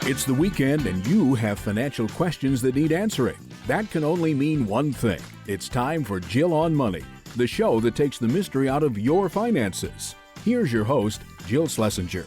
It's the weekend and you have financial questions that need answering. That can only mean one thing. It's time for Jill on Money, the show that takes the mystery out of your finances. Here's your host, Jill Schlesinger.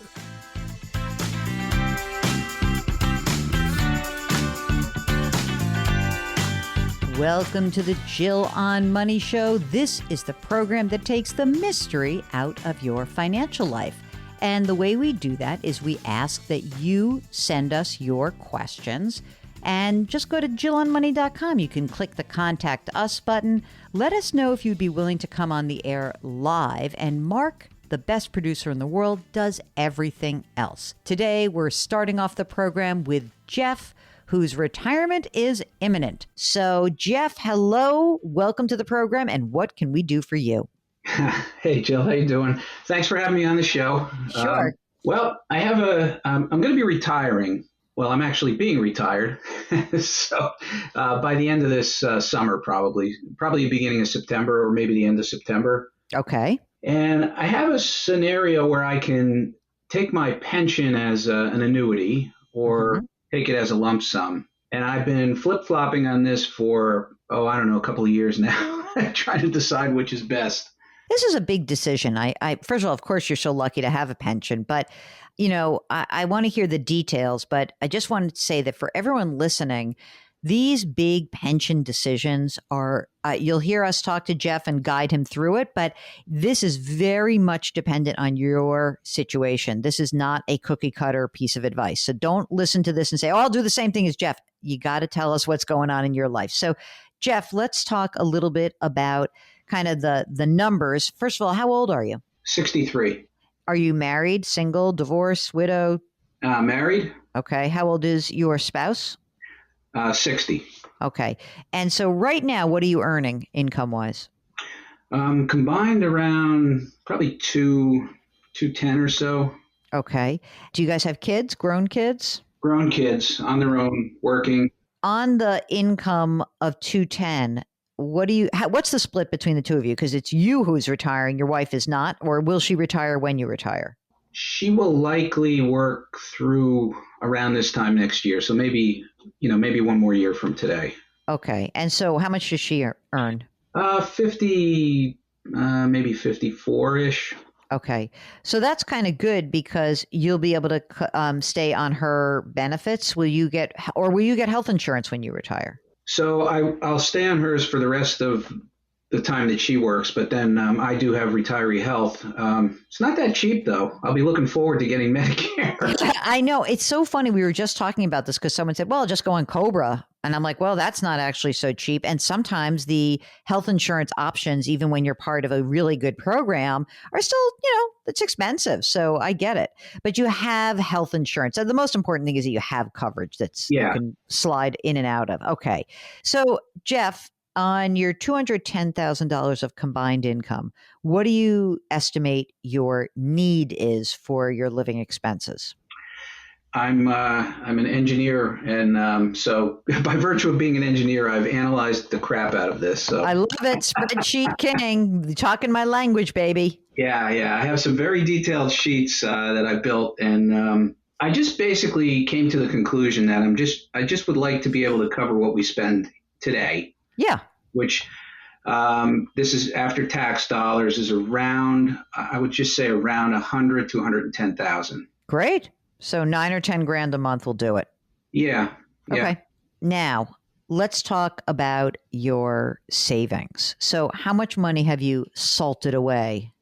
Welcome to the Jill on Money Show. This is the program that takes the mystery out of your financial life. And the way we do that is we ask that you send us your questions and just go to jillonmoney.com. You can click the Contact Us button. Let us know if you'd be willing to come on the air live. And Mark, the best producer in the world, does everything else. Today, we're starting off the program with Jeff, whose retirement is imminent. So, Jeff, hello. Welcome to the program. And what can we do for you? Hey, Jill, how you doing? Thanks for having me on the show. Sure. Well, I have I'm going to be retiring. Well, I'm actually being retired. So by the end of this summer, probably beginning of September or maybe the end of September. Okay. And I have a scenario where I can take my pension as an annuity or take it as a lump sum. And I've been flip-flopping on this for, a couple of years now, trying to decide which is best. This is a big decision. I first of all, of course, you're so lucky to have a pension, but I want to hear the details. But I just wanted to say that for everyone listening, these big pension decisions are. You'll hear us talk to Jeff and guide him through it, but this is very much dependent on your situation. This is not a cookie cutter piece of advice. So don't listen to this and say, "Oh, I'll do the same thing as Jeff." You got to tell us what's going on in your life. So, Jeff, let's talk a little bit about kind of the numbers. First of all, how old are you? 63. Are you married, single, divorced, widow? Married. Okay. How old is your spouse? 60. Okay. And so right now, what are you earning income-wise? Combined around probably 210 or so. Okay. Do you guys have kids, grown kids? Grown kids on their own, working. On the income of 210, what's the split between the two of you? Because it's you who's retiring, your wife is not, or will she retire when you retire? She will likely work through around this time next year. So maybe one more year from today. Okay. And so how much does she earn? 50, maybe 54-ish. Okay. So that's kind of good because you'll be able to stay on her benefits. Will you get health insurance when you retire? So I'll stay on hers for the rest of the time that she works, but then I do have retiree health. It's not that cheap, though. I'll be looking forward to getting Medicare. I know. It's so funny. We were just talking about this because someone said, well, just go on Cobra. And I'm like, well, that's not actually so cheap. And sometimes the health insurance options, even when you're part of a really good program, are still, it's expensive. So I get it. But you have health insurance. So the most important thing is that you have coverage you can slide in and out of. Okay. So, Jeff, on your $210,000 of combined income, what do you estimate your need is for your living expenses? I'm an engineer, and so by virtue of being an engineer, I've analyzed the crap out of this. So I love it, spreadsheet king, talking my language, baby. Yeah. I have some very detailed sheets that I built, and I just basically came to the conclusion that I just would like to be able to cover what we spend today. Yeah. Which this is after tax dollars is around, I would just say around 100 to 110,000. Great. So 9 or 10 grand a month will do it. Yeah. Okay. Now let's talk about your savings. So how much money have you salted away?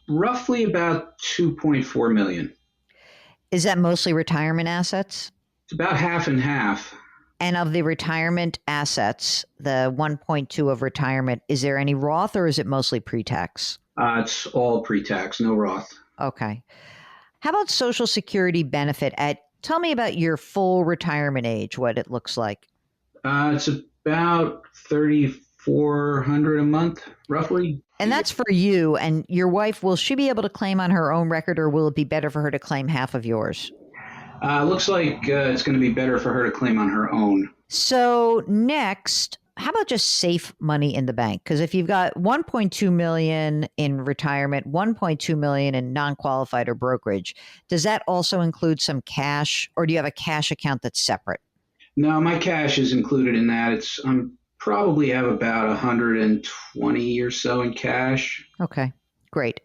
Roughly about 2.4 million. Is that mostly retirement assets? It's about half and half. And of the retirement assets, the 1.2 of retirement, is there any Roth or is it mostly pre-tax? It's all pre-tax, no Roth. Okay. How about Social Security benefit tell me about your full retirement age, what it looks like. It's about $3,400 a month, roughly. And that's for you and your wife. Will she be able to claim on her own record, or will it be better for her to claim half of yours? Looks like it's going to be better for her to claim on her own. So next, how about just safe money in the bank? Because if you've got 1.2 million in retirement, 1.2 million in non-qualified or brokerage, does that also include some cash, or do you have a cash account that's separate? No, my cash is included in that. I'm probably have about 120 or so in cash. Okay, great.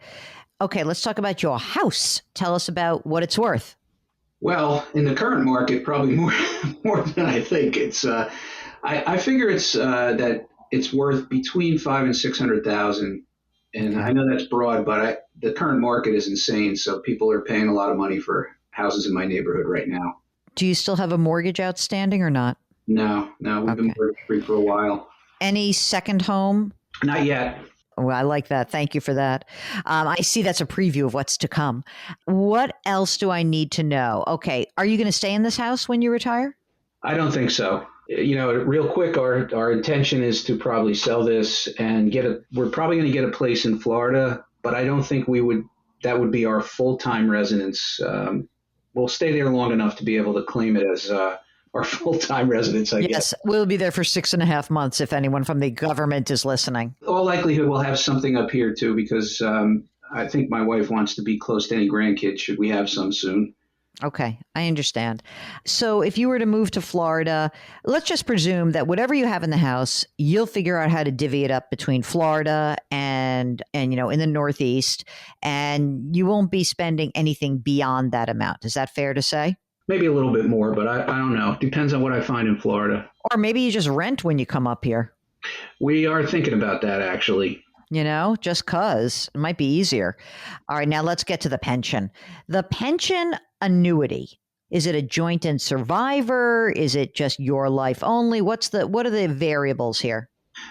Okay, let's talk about your house. Tell us about what it's worth. Well, in the current market, probably more more than I think. I figure it's that it's worth between 500,000 and 600,000, and Okay. I know that's broad, but the current market is insane. So people are paying a lot of money for houses in my neighborhood right now. Do you still have a mortgage outstanding or not? No, we've been Okay. mortgage free for a while. Any second home? Not yet. Well, I like that. Thank you for that. I see that's a preview of what's to come. What else do I need to know? Okay. Are you going to stay in this house when you retire? I don't think so. Real quick, our intention is to probably sell this and we're probably going to get a place in Florida, but I don't think that would be our full-time residence. We'll stay there long enough to be able to claim it as our full-time residence, I guess. Yes, we'll be there for 6.5 months if anyone from the government is listening. All likelihood we'll have something up here too, because I think my wife wants to be close to any grandkids should we have some soon. Okay, I understand. So if you were to move to Florida, let's just presume that whatever you have in the house, you'll figure out how to divvy it up between Florida and in the Northeast, and you won't be spending anything beyond that amount. Is that fair to say? Maybe a little bit more, but I don't know. Depends on what I find in Florida. Or maybe you just rent when you come up here. We are thinking about that, actually. Just because it might be easier. All right, now let's get to the pension. The pension annuity. Is it a joint and survivor? Is it just your life only? What are the variables here?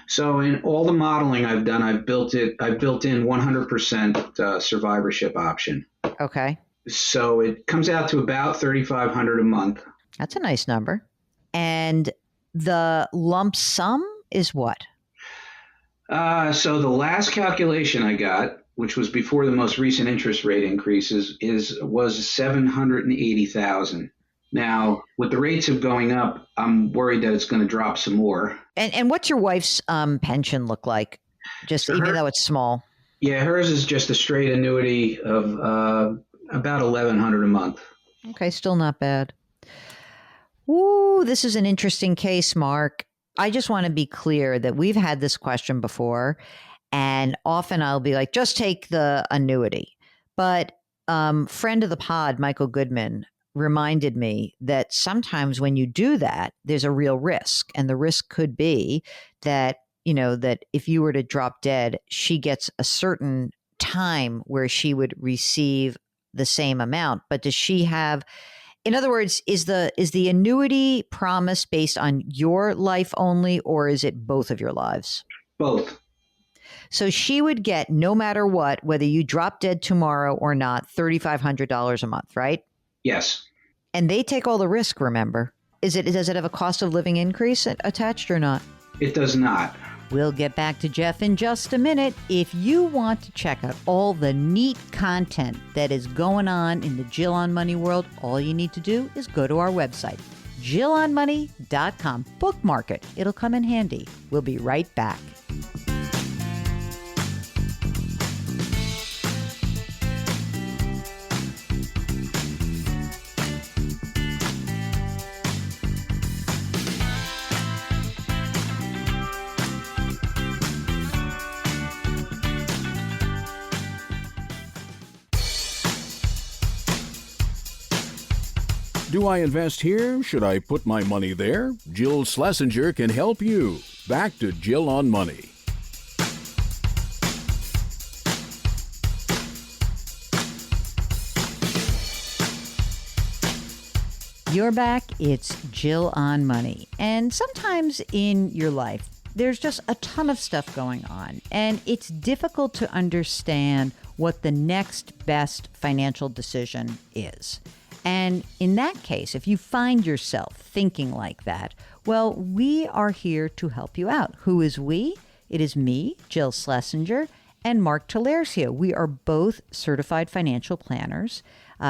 So in all the modeling I've done, I've built in 100% survivorship option. Okay. So it comes out to about $3,500 a month. That's a nice number. And the lump sum is what? So the last calculation I got, which was before the most recent interest rate increases, was 780,000. Now, with the rates of going up, I'm worried that it's going to drop some more. And what's your wife's pension look like? Just even though it's small. Yeah, hers is just a straight annuity of about $1,100 a month. Okay, still not bad. Ooh, this is an interesting case, Mark. I just want to be clear that we've had this question before, and often I'll be like, just take the annuity. But friend of the pod, Michael Goodman, reminded me that sometimes when you do that, there's a real risk. And the risk could be that, that if you were to drop dead, she gets a certain time where she would receive the same amount. But does she have... In other words, is the annuity promise based on your life only, or is it both of your lives? Both. So she would get, no matter what, whether you drop dead tomorrow or not, $3,500 a month, right? Yes. And they take all the risk, remember. Does it have a cost of living increase attached or not? It does not. We'll get back to Jeff in just a minute. If you want to check out all the neat content that is going on in the Jill on Money world, all you need to do is go to our website, JillOnMoney.com. Bookmark it. It'll come in handy. We'll be right back. Do I invest here? Should I put my money there? Jill Schlesinger can help you. Back to Jill on Money. You're back. It's Jill on Money. And sometimes in your life, there's just a ton of stuff going on, and it's difficult to understand what the next best financial decision is. And in that case, if you find yourself thinking like that, well, we are here to help you out. Who is we? It is me, Jill Schlesinger, and Mark Talercio. We are both certified financial planners.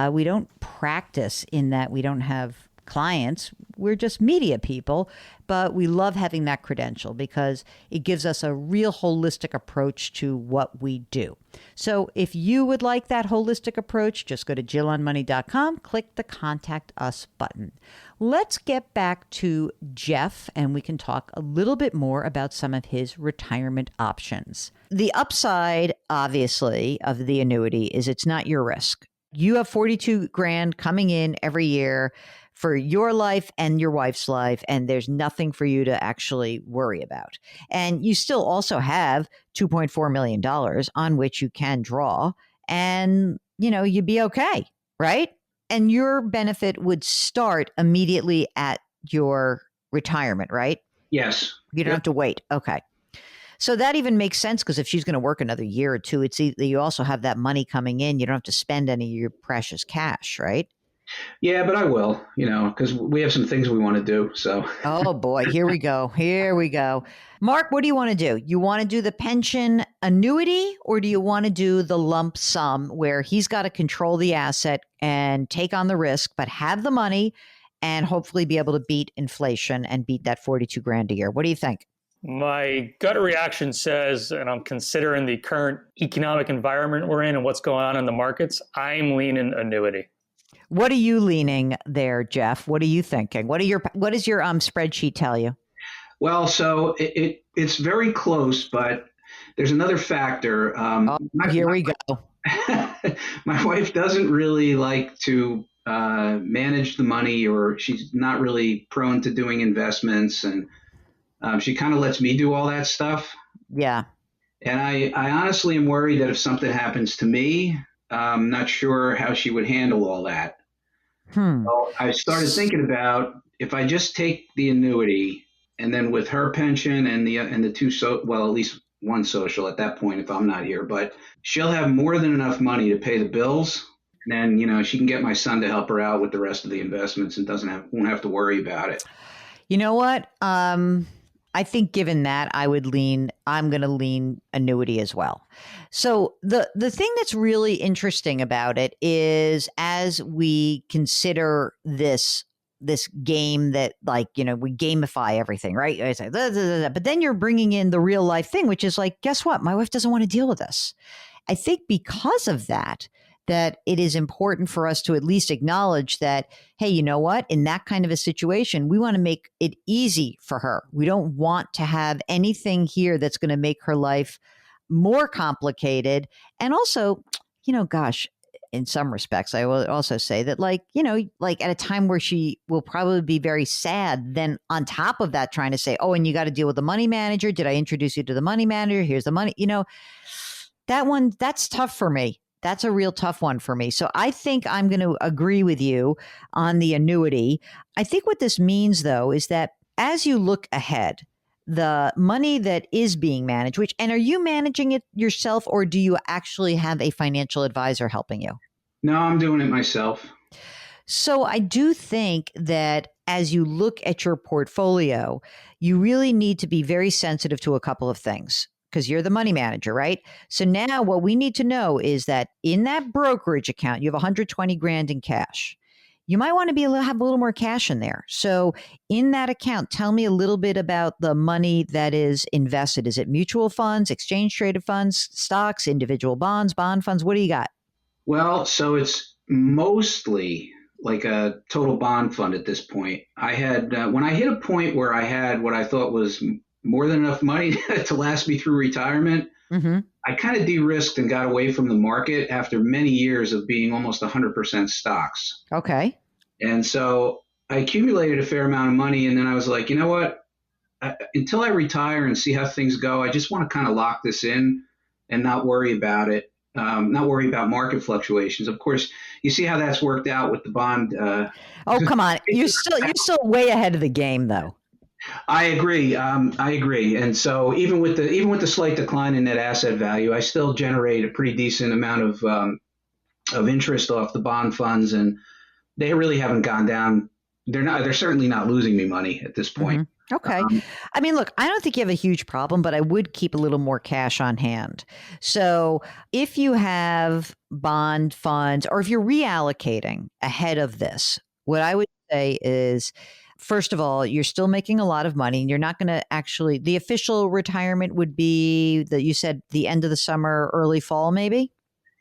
We don't practice in that we don't have clients. We're just media people, but we love having that credential because it gives us a real holistic approach to what we do. So if you would like that holistic approach, just go to jillonmoney.com, click the Contact Us button. Let's get back to Jeff, and we can talk a little bit more about some of his retirement options. The upside, obviously, of the annuity is it's not your risk. You have 42 grand coming in every year for your life and your wife's life, and there's nothing for you to actually worry about. And you still also have $2.4 million on which you can draw, and, you'd be okay, right? And your benefit would start immediately at your retirement, right? Yes. You don't have to wait. Okay. So that even makes sense because if she's going to work another year or two, it's either you also have that money coming in. You don't have to spend any of your precious cash, right? Yeah, but I will, because we have some things we want to do. So. Oh, boy. Here we go. Here we go. Mark, what do you want to do? You want to do the pension annuity, or do you want to do the lump sum where he's got to control the asset and take on the risk, but have the money and hopefully be able to beat inflation and beat that 42 grand a year? What do you think? My gut reaction says, and I'm considering the current economic environment we're in and what's going on in the markets, I'm leaning annuity. What are you leaning there, Jeff? What are you thinking? What does your spreadsheet tell you? Well, so it's very close, but there's another factor. Here we go. My wife doesn't really like to manage the money, or she's not really prone to doing investments, and she kind of lets me do all that stuff. Yeah. And I honestly am worried that if something happens to me, I'm not sure how she would handle all that. So I started thinking about if I just take the annuity, and then with her pension and the two, at least one social at that point if I'm not here, but she'll have more than enough money to pay the bills. And then, she can get my son to help her out with the rest of the investments and won't have to worry about it. You know what? I think given that, I'm going to lean annuity as well. So the thing that's really interesting about it is as we consider this game that we gamify everything, right? It's like, but then you're bringing in the real life thing, which is like, guess what? My wife doesn't want to deal with this. I think because of that it is important for us to at least acknowledge that, hey, you know what? In that kind of a situation, we want to make it easy for her. We don't want to have anything here that's going to make her life more complicated. And also, gosh, in some respects, I will also say that at a time where she will probably be very sad, then on top of that, trying to say, oh, and you got to deal with the money manager. Did I introduce you to the money manager? Here's the money. That's tough for me. That's a real tough one for me. So I think I'm going to agree with you on the annuity. I think what this means, though, is that as you look ahead, the money that is being managed, and are you managing it yourself, or do you actually have a financial advisor helping you? No, I'm doing it myself. So I do think that as you look at your portfolio, you really need to be very sensitive to a couple of things, because you're the money manager, right? So now what we need to know is that in that brokerage account, you have 120 grand in cash. You might want to have a little more cash in there. So in that account, tell me a little bit about the money that is invested. Is it mutual funds, exchange traded funds, stocks, individual bonds, bond funds? What do you got? Well, so it's mostly like a total bond fund at this point. I had, when I hit a point where I had what I thought was more than enough money to last me through retirement, I kind of de-risked and got away from the market after many years of being almost 100% stocks. Okay. And so I accumulated a fair amount of money, and then I was like, you know what? Until I retire and see how things go, I just want to kind of lock this in and not worry about it, not worry about market fluctuations. Of course, you see how that's worked out with the bond. Oh, come on. You're still way ahead of the game, though. I agree. And so even with the slight decline in net asset value, I still generate a pretty decent amount of interest off the bond funds, and they really haven't gone down. They're certainly not losing me money at this point. Okay. I mean, look, I don't think you have a huge problem, but I would keep a little more cash on hand. So if you have bond funds, or if you're reallocating ahead of this, what I would say is, first of all, you're still making a lot of money and you're not going to actually, the official retirement would be that you said the end of the summer, early fall, maybe?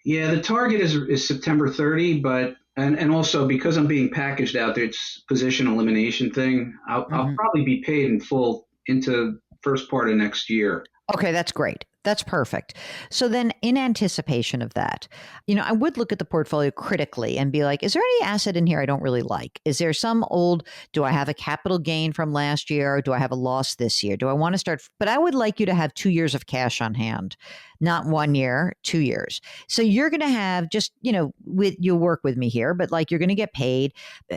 Yeah, the target is September 30, but and also because I'm being packaged out there, it's position elimination thing. I'll probably be paid in full into first part of next year. Okay, that's great. That's perfect. So then in anticipation of that, I would look at the portfolio critically and be like, is there any asset in here I don't really like? Is there do I have a capital gain from last year? Or do I have a loss this year? Do I want to start? But I would like you to have 2 years of cash on hand, not 1 year, 2 years. So you're going to have you'll work with me here, but like you're going to get paid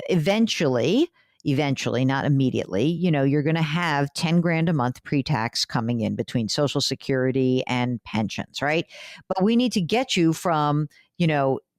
eventually, not immediately, you're going to have 10 grand a month pre-tax coming in between Social Security and pensions, right? But we need to get you from,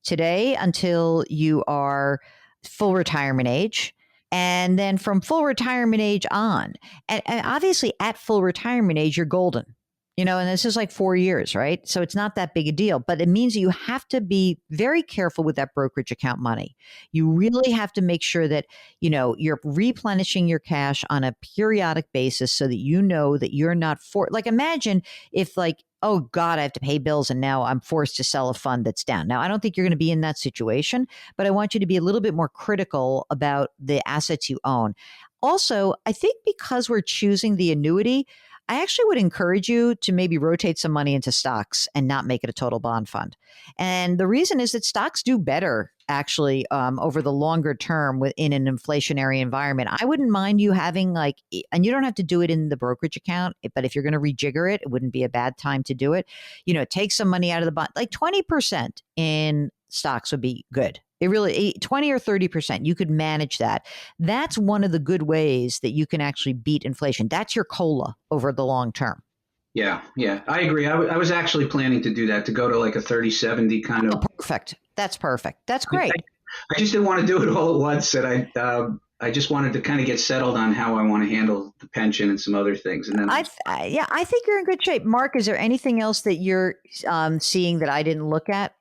today until you are full retirement age. And then from full retirement age on, and obviously at full retirement age, you're golden. And this is like 4 years, right? So it's not that big a deal, but it means that you have to be very careful with that brokerage account money. You really have to make sure that, you're replenishing your cash on a periodic basis so that that you're not imagine if oh God, I have to pay bills and now I'm forced to sell a fund that's down. Now, I don't think you're going to be in that situation, but I want you to be a little bit more critical about the assets you own. Also, I think because we're choosing the annuity, I actually would encourage you to maybe rotate some money into stocks and not make it a total bond fund. And the reason is that stocks do better actually over the longer term within an inflationary environment. I wouldn't mind you having and you don't have to do it in the brokerage account, but if you're going to rejigger it, it wouldn't be a bad time to do it. Take some money out of the bond, like 20% in stocks would be good. It really 20 or 30%. You could manage that. That's one of the good ways that you can actually beat inflation. That's your COLA over the long term. Yeah, I agree. I was actually planning to do that, to go to like a 30-70 kind of. Oh, perfect. That's perfect. That's great. I just didn't want to do it all at once. And I just wanted to kind of get settled on how I want to handle the pension and some other things. And then I think you're in good shape. Mark, is there anything else that you're seeing that I didn't look at?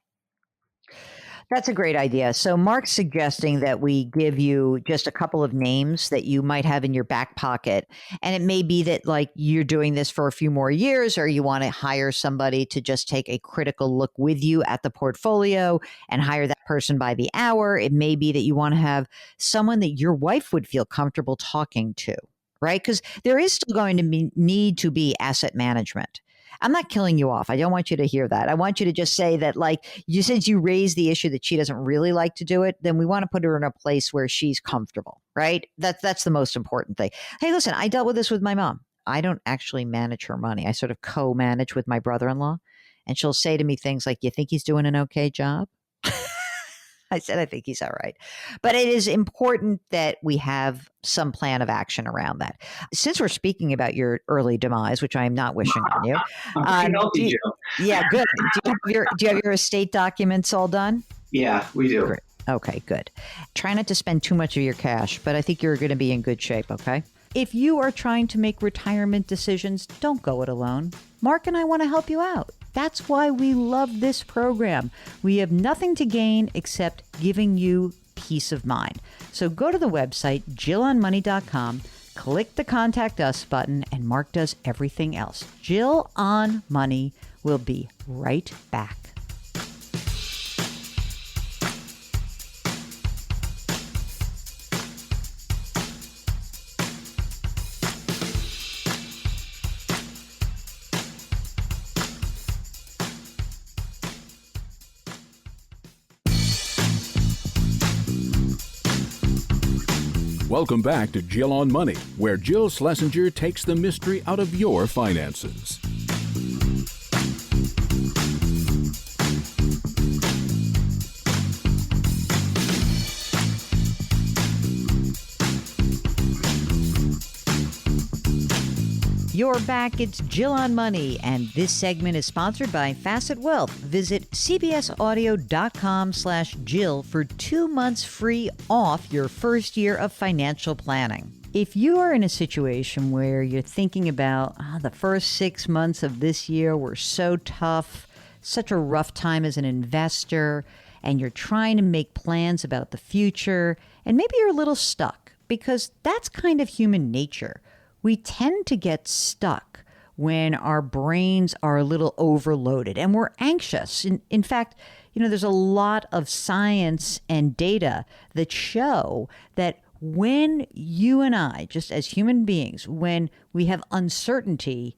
That's a great idea. So Mark's suggesting that we give you just a couple of names that you might have in your back pocket. And it may be that you're doing this for a few more years, or you want to hire somebody to just take a critical look with you at the portfolio and hire that person by the hour. It may be that you want to have someone that your wife would feel comfortable talking to, right? Because there is still going to need to be asset management. I'm not killing you off. I don't want you to hear that. I want you to just say that, since you raised the issue that she doesn't really like to do it, then we want to put her in a place where she's comfortable, right? That's the most important thing. Hey, listen, I dealt with this with my mom. I don't actually manage her money. I sort of co-manage with my brother-in-law. And she'll say to me things like, you think he's doing an okay job? I said, I think he's all right. But it is important that we have some plan of action around that. Since we're speaking about your early demise, which I am not wishing on you. Yeah, good. Do you have your estate documents all done? Yeah, we do. Great. Okay, good. Try not to spend too much of your cash, but I think you're going to be in good shape, okay? If you are trying to make retirement decisions, don't go it alone. Mark and I want to help you out. That's why we love this program. We have nothing to gain except giving you peace of mind. So go to the website, JillOnMoney.com, click the Contact Us button, and Mark does everything else. Jill on Money will be right back. Welcome back to Jill on Money, where Jill Schlesinger takes the mystery out of your finances. You're back. It's Jill on Money, and this segment is sponsored by Facet Wealth. Visit cbsaudio.com/Jill for 2 months free off your first year of financial planning. If you are in a situation where you're thinking about the first 6 months of this year were so tough, such a rough time as an investor, and you're trying to make plans about the future, and maybe you're a little stuck, because that's kind of human nature. We tend to get stuck when our brains are a little overloaded and we're anxious. In fact, there's a lot of science and data that show that when you and I, just as human beings, when we have uncertainty,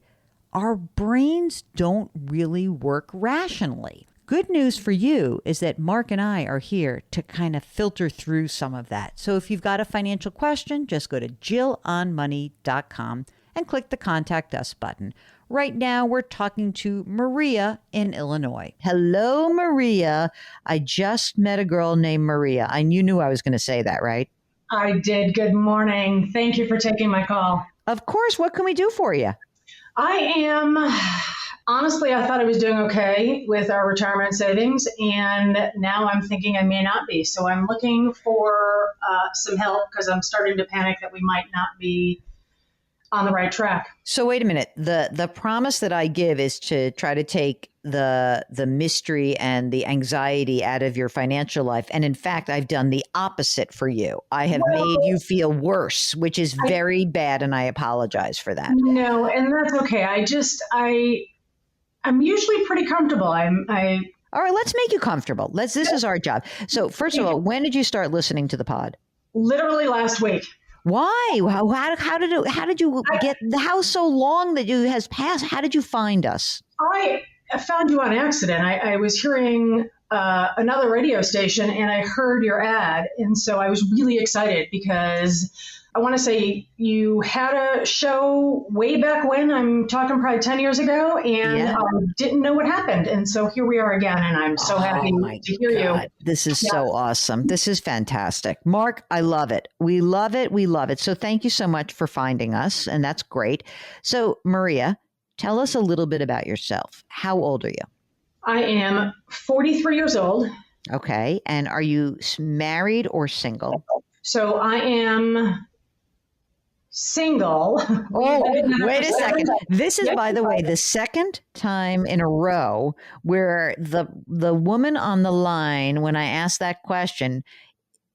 our brains don't really work rationally. Good news for you is that Mark and I are here to kind of filter through some of that. So if you've got a financial question, just go to JillOnMoney.com and click the Contact Us button. Right now, we're talking to Maria in Illinois. Hello, Maria. I just met a girl named Maria. You knew I was going to say that, right? I did. Good morning. Thank you for taking my call. Of course. What can we do for you? Honestly, I thought I was doing okay with our retirement savings, and now I'm thinking I may not be. So I'm looking for some help because I'm starting to panic that we might not be on the right track. So wait a minute. The promise that I give is to try to take the mystery and the anxiety out of your financial life. And in fact, I've done the opposite for you. I have made you feel worse, which is very bad, and I apologize for that. No, and that's okay. I'm usually pretty comfortable. All right, let's make you comfortable. This is our job. So first of all, when did you start listening to the pod? Literally last week. Why? How did you get the house so long that you has passed? How did you find us? I found you on accident. I was hearing another radio station and I heard your ad. And so I was really excited because I want to say you had a show way back when, I'm talking probably 10 years ago, and I didn't know what happened. And so here we are again, and I'm so happy to hear you. This is so awesome. This is fantastic. Mark, I love it. We love it. We love it. So thank you so much for finding us, and that's great. So Maria, tell us a little bit about yourself. How old are you? I am 43 years old. Okay. And are you married or single? So I am single. Oh, wait a second. This is, by the way, the second time in a row where the woman on the line, when I ask that question,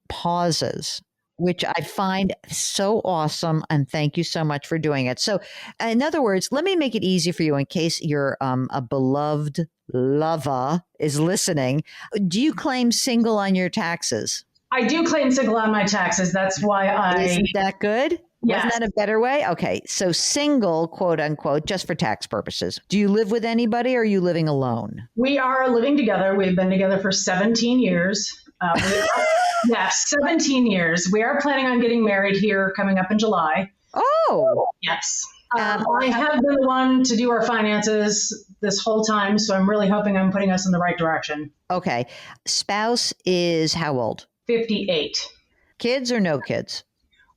pauses, which I find so awesome. And thank you so much for doing it. So in other words, let me make it easy for you in case your a beloved lover is listening. Do you claim single on your taxes? I do claim single on my taxes. That's why Isn't that good? Yes. Wasn't that a better way? Okay. So single, quote unquote, just for tax purposes. Do you live with anybody or are you living alone? We are living together. We've been together for 17 years. 17 years. We are planning on getting married here coming up in July. Oh. Yes. I have been the one to do our finances this whole time, so I'm really hoping I'm putting us in the right direction. Okay. Spouse is how old? 58. Kids or no kids?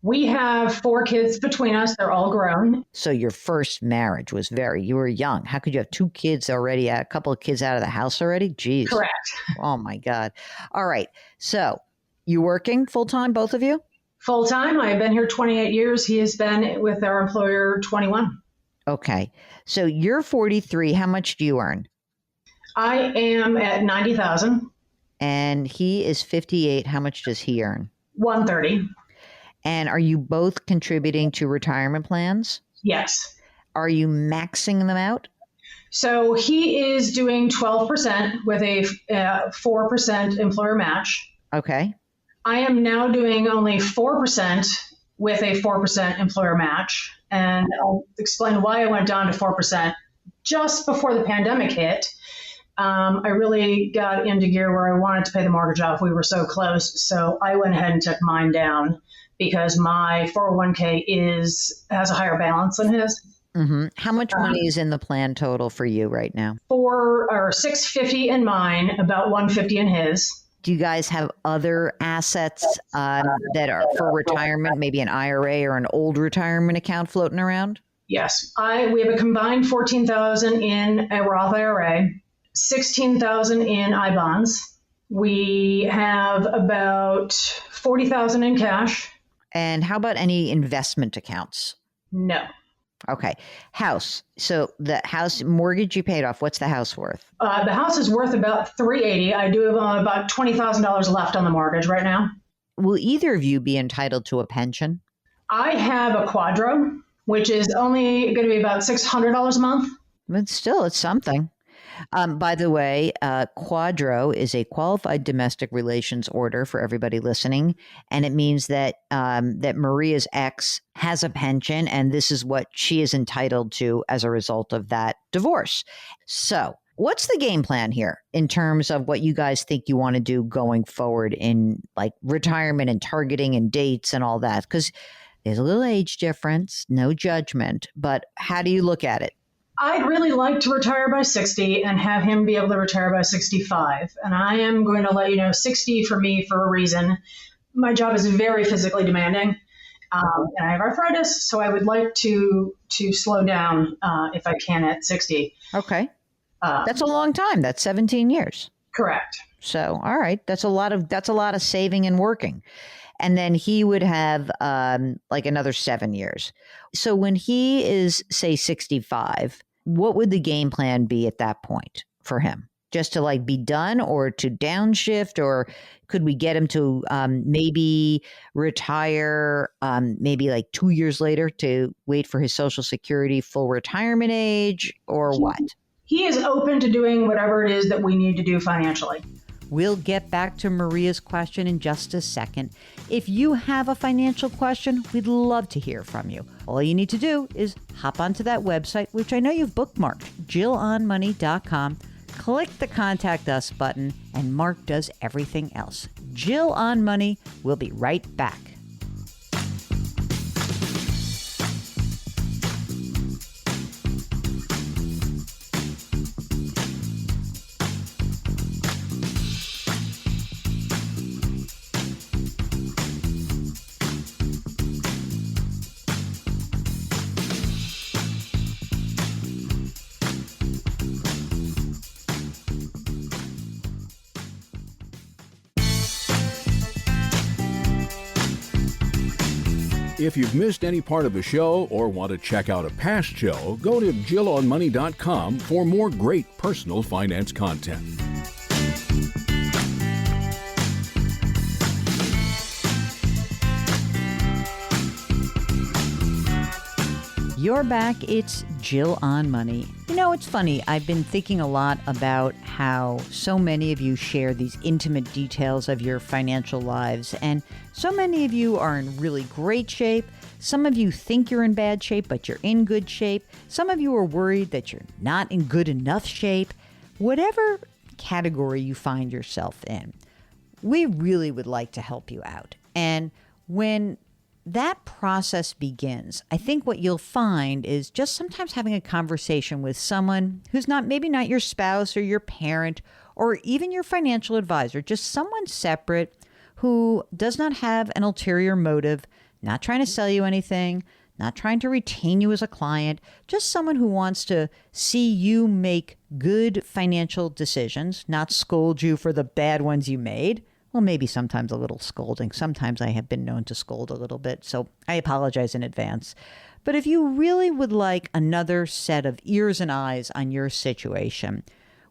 We have 4 kids between us. They're all grown. So your first marriage was you were young. How could you have 2 kids already, a couple of kids out of the house already? Jeez. Correct. Oh my God. All right. So you working full time, both of you? Full time. I've been here 28 years. He has been with our employer 21. Okay. So you're 43. How much do you earn? I am at 90,000. And he is 58. How much does he earn? 130. And are you both contributing to retirement plans? Yes. Are you maxing them out? So he is doing 12% with a 4% employer match. Okay. I am now doing only 4% with a 4% employer match. And I'll explain why I went down to 4%. Just before the pandemic hit, I really got into gear where I wanted to pay the mortgage off. We were so close. So I went ahead and took mine down because my 401k has a higher balance than his. Mm-hmm. How much money is in the plan total for you right now? $650 in mine, about $150 in his. Do you guys have other assets that are for retirement, maybe an IRA or an old retirement account floating around? Yes. We have a combined $14,000 in a Roth IRA, $16,000 in I-bonds. We have about $40,000 in cash. And how about any investment accounts? No. Okay. House. So the house mortgage you paid off, what's the house worth? The house is worth about $380,000. I do have about $20,000 left on the mortgage right now. Will either of you be entitled to a pension? I have a Quadro, which is only going to be about $600 a month. But still, it's something. By the way, Quadro is a qualified domestic relations order for everybody listening, and it means that that Maria's ex has a pension, and this is what she is entitled to as a result of that divorce. So, what's the game plan here in terms of what you guys think you want to do going forward in like retirement and targeting and dates and all that? Because there's a little age difference, no judgment, but how do you look at it? I'd really like to retire by 60 and have him be able to retire by 65. And I am going to let you know 60 for me for a reason. My job is very physically demanding, and I have arthritis, so I would like to slow down if I can at 60. Okay. That's a long time. That's 17 years. Correct. So, all right. That's a lot of saving and working. And then he would have like another 7 years. So when he is, say, 65, what would the game plan be at that point for him? Just to like be done or to downshift, or could we get him to maybe retire maybe like 2 years later to wait for his Social Security full retirement age, or what? He is open to doing whatever it is that we need to do financially. We'll get back to Maria's question in just a second. If you have a financial question, we'd love to hear from you. All you need to do is hop onto that website, which I know you've bookmarked, JillOnMoney.com. Click the Contact Us button, and Mark does everything else. Jill on Money. We'll be right back. If you've missed any part of a show or want to check out a past show, go to JillOnMoney.com for more great personal finance content. You're back. It's Jill on Money. You know, it's funny. I've been thinking a lot about how so many of you share these intimate details of your financial lives, and so many of you are in really great shape. Some of you think you're in bad shape, but you're in good shape. Some of you are worried that you're not in good enough shape. Whatever category you find yourself in, we really would like to help you out. And when that process begins, I think what you'll find is just sometimes having a conversation with someone who's maybe not your spouse or your parent or even your financial advisor, just someone separate who does not have an ulterior motive, not trying to sell you anything, not trying to retain you as a client, just someone who wants to see you make good financial decisions, not scold you for the bad ones you made. Well, maybe sometimes a little scolding. Sometimes I have been known to scold a little bit, so I apologize in advance. But if you really would like another set of ears and eyes on your situation,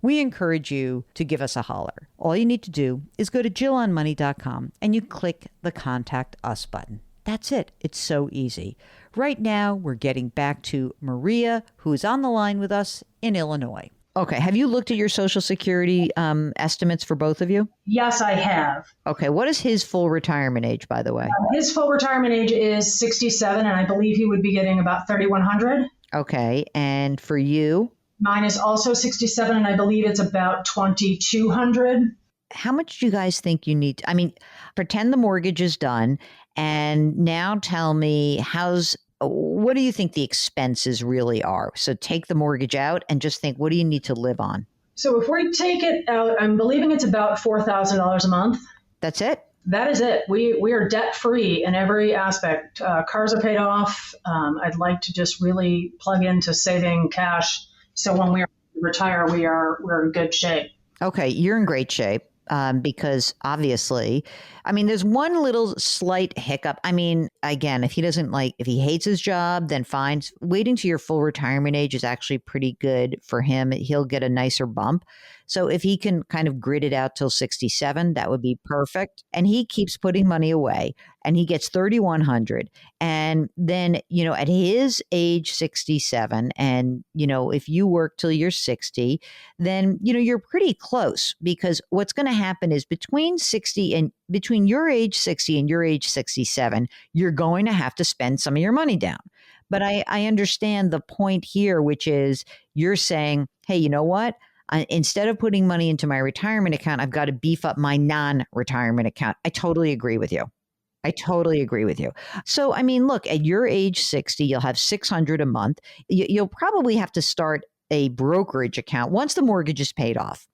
we encourage you to give us a holler. All you need to do is go to JillOnMoney.com and you click the Contact Us button. That's it. It's so easy. Right now, we're getting back to Maria, who is on the line with us in Illinois. Okay. Have you looked at your Social Security estimates for both of you? Yes, I have. Okay. What is his full retirement age, by the way? His full retirement age is 67, and I believe he would be getting about $3,100. Okay. And for you? Mine is also 67, and I believe it's about $2,200. How much do you guys think you need? Pretend the mortgage is done, and now tell me what do you think the expenses really are? So take the mortgage out and just think, what do you need to live on? So if we take it out, I'm believing it's about $4,000 a month. That's it? That is it. We are debt free in every aspect. Cars are paid off. I'd like to just really plug into saving cash. So when we retire, we're in good shape. Okay. You're in great shape. because obviously, I mean, there's one little slight hiccup. I mean, again, if he hates his job, then fine. Waiting to your full retirement age is actually pretty good for him. He'll get a nicer bump. So if he can kind of grit it out till 67, that would be perfect. And he keeps putting money away and he gets 3,100. And then, at his age 67, and, if you work till you're 60, then, you're pretty close, because what's going to happen is between your age 60 and your age 67, you're going to have to spend some of your money down. But I understand the point here, which is you're saying, hey, you know what? Instead of putting money into my retirement account, I've got to beef up my non-retirement account. I totally agree with you. So, I mean, look, at your age 60, you'll have $600 a month. You'll probably have to start a brokerage account once the mortgage is paid off.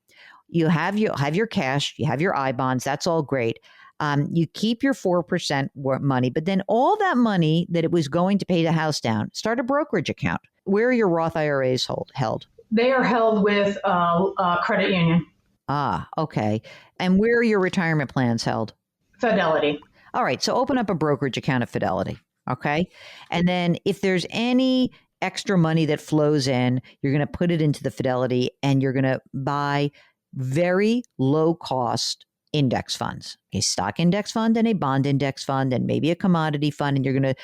You'll have your cash, you have your I-bonds. That's all great. You keep your 4% money, but then all that money that it was going to pay the house down, start a brokerage account. Where are your Roth IRAs held? They are held with a credit union. Ah, okay. And where are your retirement plans held? Fidelity. All right. So open up a brokerage account at Fidelity. Okay. And then if there's any extra money that flows in, you're going to put it into the Fidelity and you're going to buy very low cost index funds, a stock index fund and a bond index fund and maybe a commodity fund. And you're going to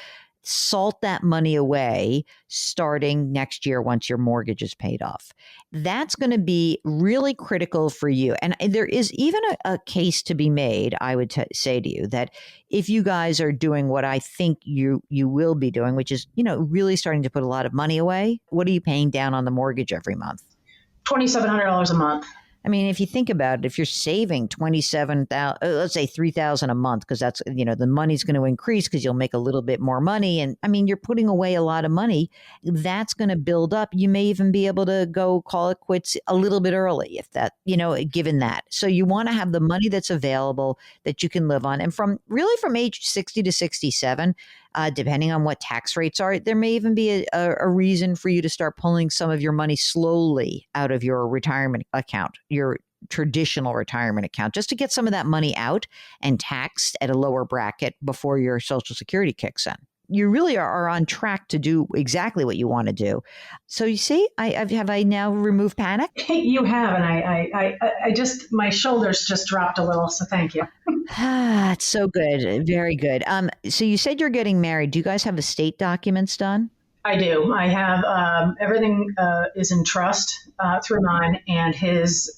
salt that money away starting next year once your mortgage is paid off. That's going to be really critical for you. And there is even a case to be made, I would say to you, that if you guys are doing what I think you will be doing, which is, really starting to put a lot of money away, what are you paying down on the mortgage every month? $2,700 a month. I mean, if you think about it, if you're saving $27,000, let's say $3,000 a month, because that's, the money's going to increase because you'll make a little bit more money. And I mean, you're putting away a lot of money. That's going to build up. You may even be able to go call it quits a little bit early if that, given that. So you want to have the money that's available that you can live on. And from age 60 to 67, depending on what tax rates are, there may even be a reason for you to start pulling some of your money slowly out of your retirement account, your traditional retirement account, just to get some of that money out and taxed at a lower bracket before your Social Security kicks in. You really are on track to do exactly what you want to do. So you see, have I now removed panic? You have, and I just, my shoulders just dropped a little. So thank you. It's so good, very good. So you said you're getting married. Do you guys have estate documents done? I do. I have everything is in trust through mine, and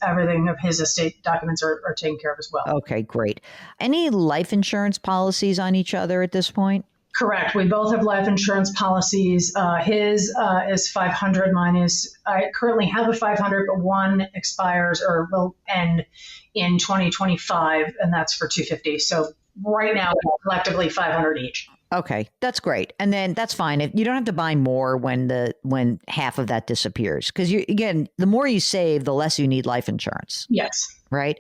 everything of his estate documents are taken care of as well. Okay, great. Any life insurance policies on each other at this point? Correct. We both have life insurance policies. His is 500. Mine is, I currently have a 500, but one expires or will end in 2025, and that's for 250. So right now, collectively 500 each. Okay, that's great. And then that's fine. You don't have to buy more when half of that disappears. Because again, the more you save, the less you need life insurance. Yes. Right?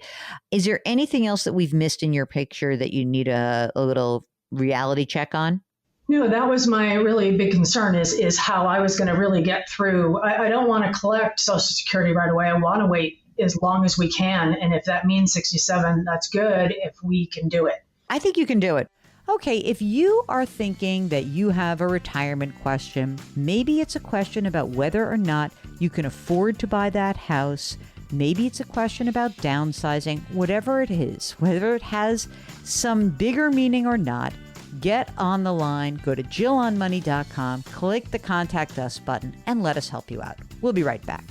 Is there anything else that we've missed in your picture that you need a little reality check on? No, that was my really big concern is how I was going to really get through. I don't want to collect Social Security right away. I want to wait as long as we can. And if that means 67, that's good if we can do it. I think you can do it. Okay, if you are thinking that you have a retirement question, maybe it's a question about whether or not you can afford to buy that house. Maybe it's a question about downsizing, whatever it is, whether it has some bigger meaning or not, get on the line, go to JillOnMoney.com, click the Contact Us button, and let us help you out. We'll be right back.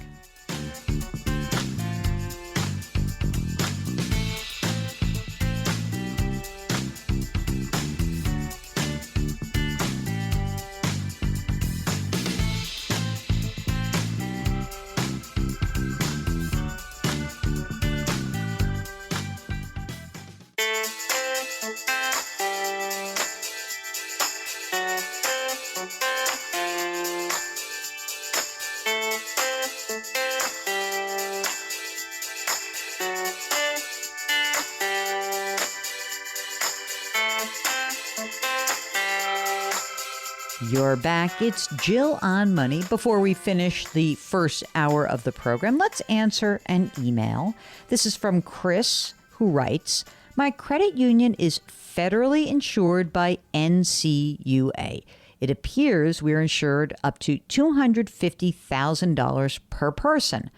You're back. It's Jill on Money. Before we finish the first hour of the program, let's answer an email. This is from Chris, who writes, my credit union is federally insured by NCUA. It appears we're insured up to $250,000 per person.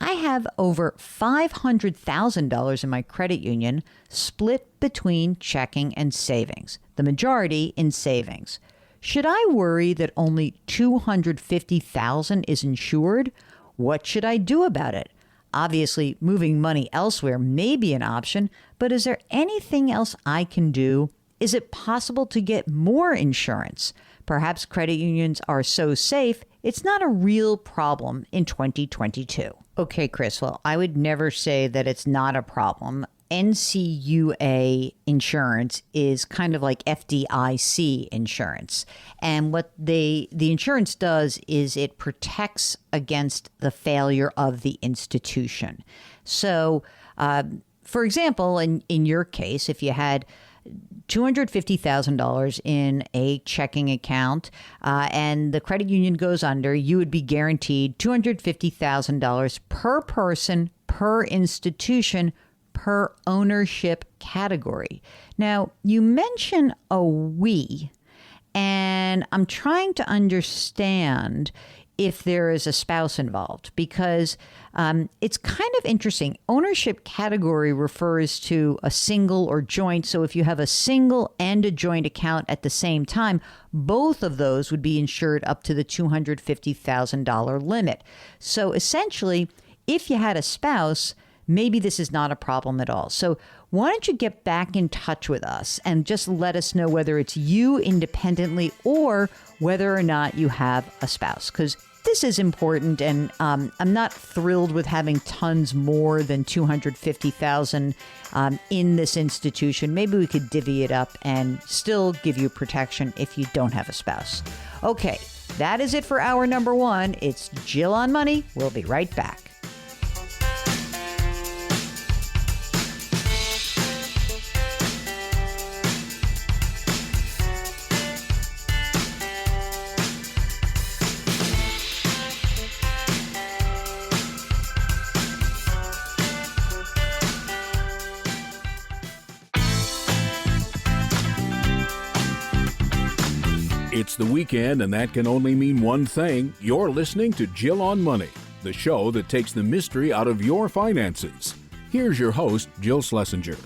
I have over $500,000 in my credit union, split between checking and savings, the majority in savings. Should I worry that only $250,000 is insured? What should I do about it? Obviously, moving money elsewhere may be an option, but is there anything else I can do? Is it possible to get more insurance? Perhaps credit unions are so safe, it's not a real problem in 2022. Okay, Chris, well, I would never say that it's not a problem. NCUA insurance is kind of like FDIC insurance. And what the insurance does is it protects against the failure of the institution. So, for example, in your case, if you had $250,000 in a checking account and the credit union goes under, you would be guaranteed $250,000 per person, per institution, per ownership category. Now, you mention a we, and I'm trying to understand if there is a spouse involved, because it's kind of interesting. Ownership category refers to a single or joint. So if you have a single and a joint account at the same time, both of those would be insured up to the $250,000 limit. So essentially, if you had a spouse, maybe this is not a problem at all. So why don't you get back in touch with us and just let us know whether it's you independently or whether or not you have a spouse, because this is important. And I'm not thrilled with having tons more than $250,000 in this institution. Maybe we could divvy it up and still give you protection if you don't have a spouse. Okay, that is it for hour number one. It's Jill on Money. We'll be right back. It's the weekend, and that can only mean one thing. You're listening to Jill on Money, the show that takes the mystery out of your finances. Here's your host, Jill Schlesinger.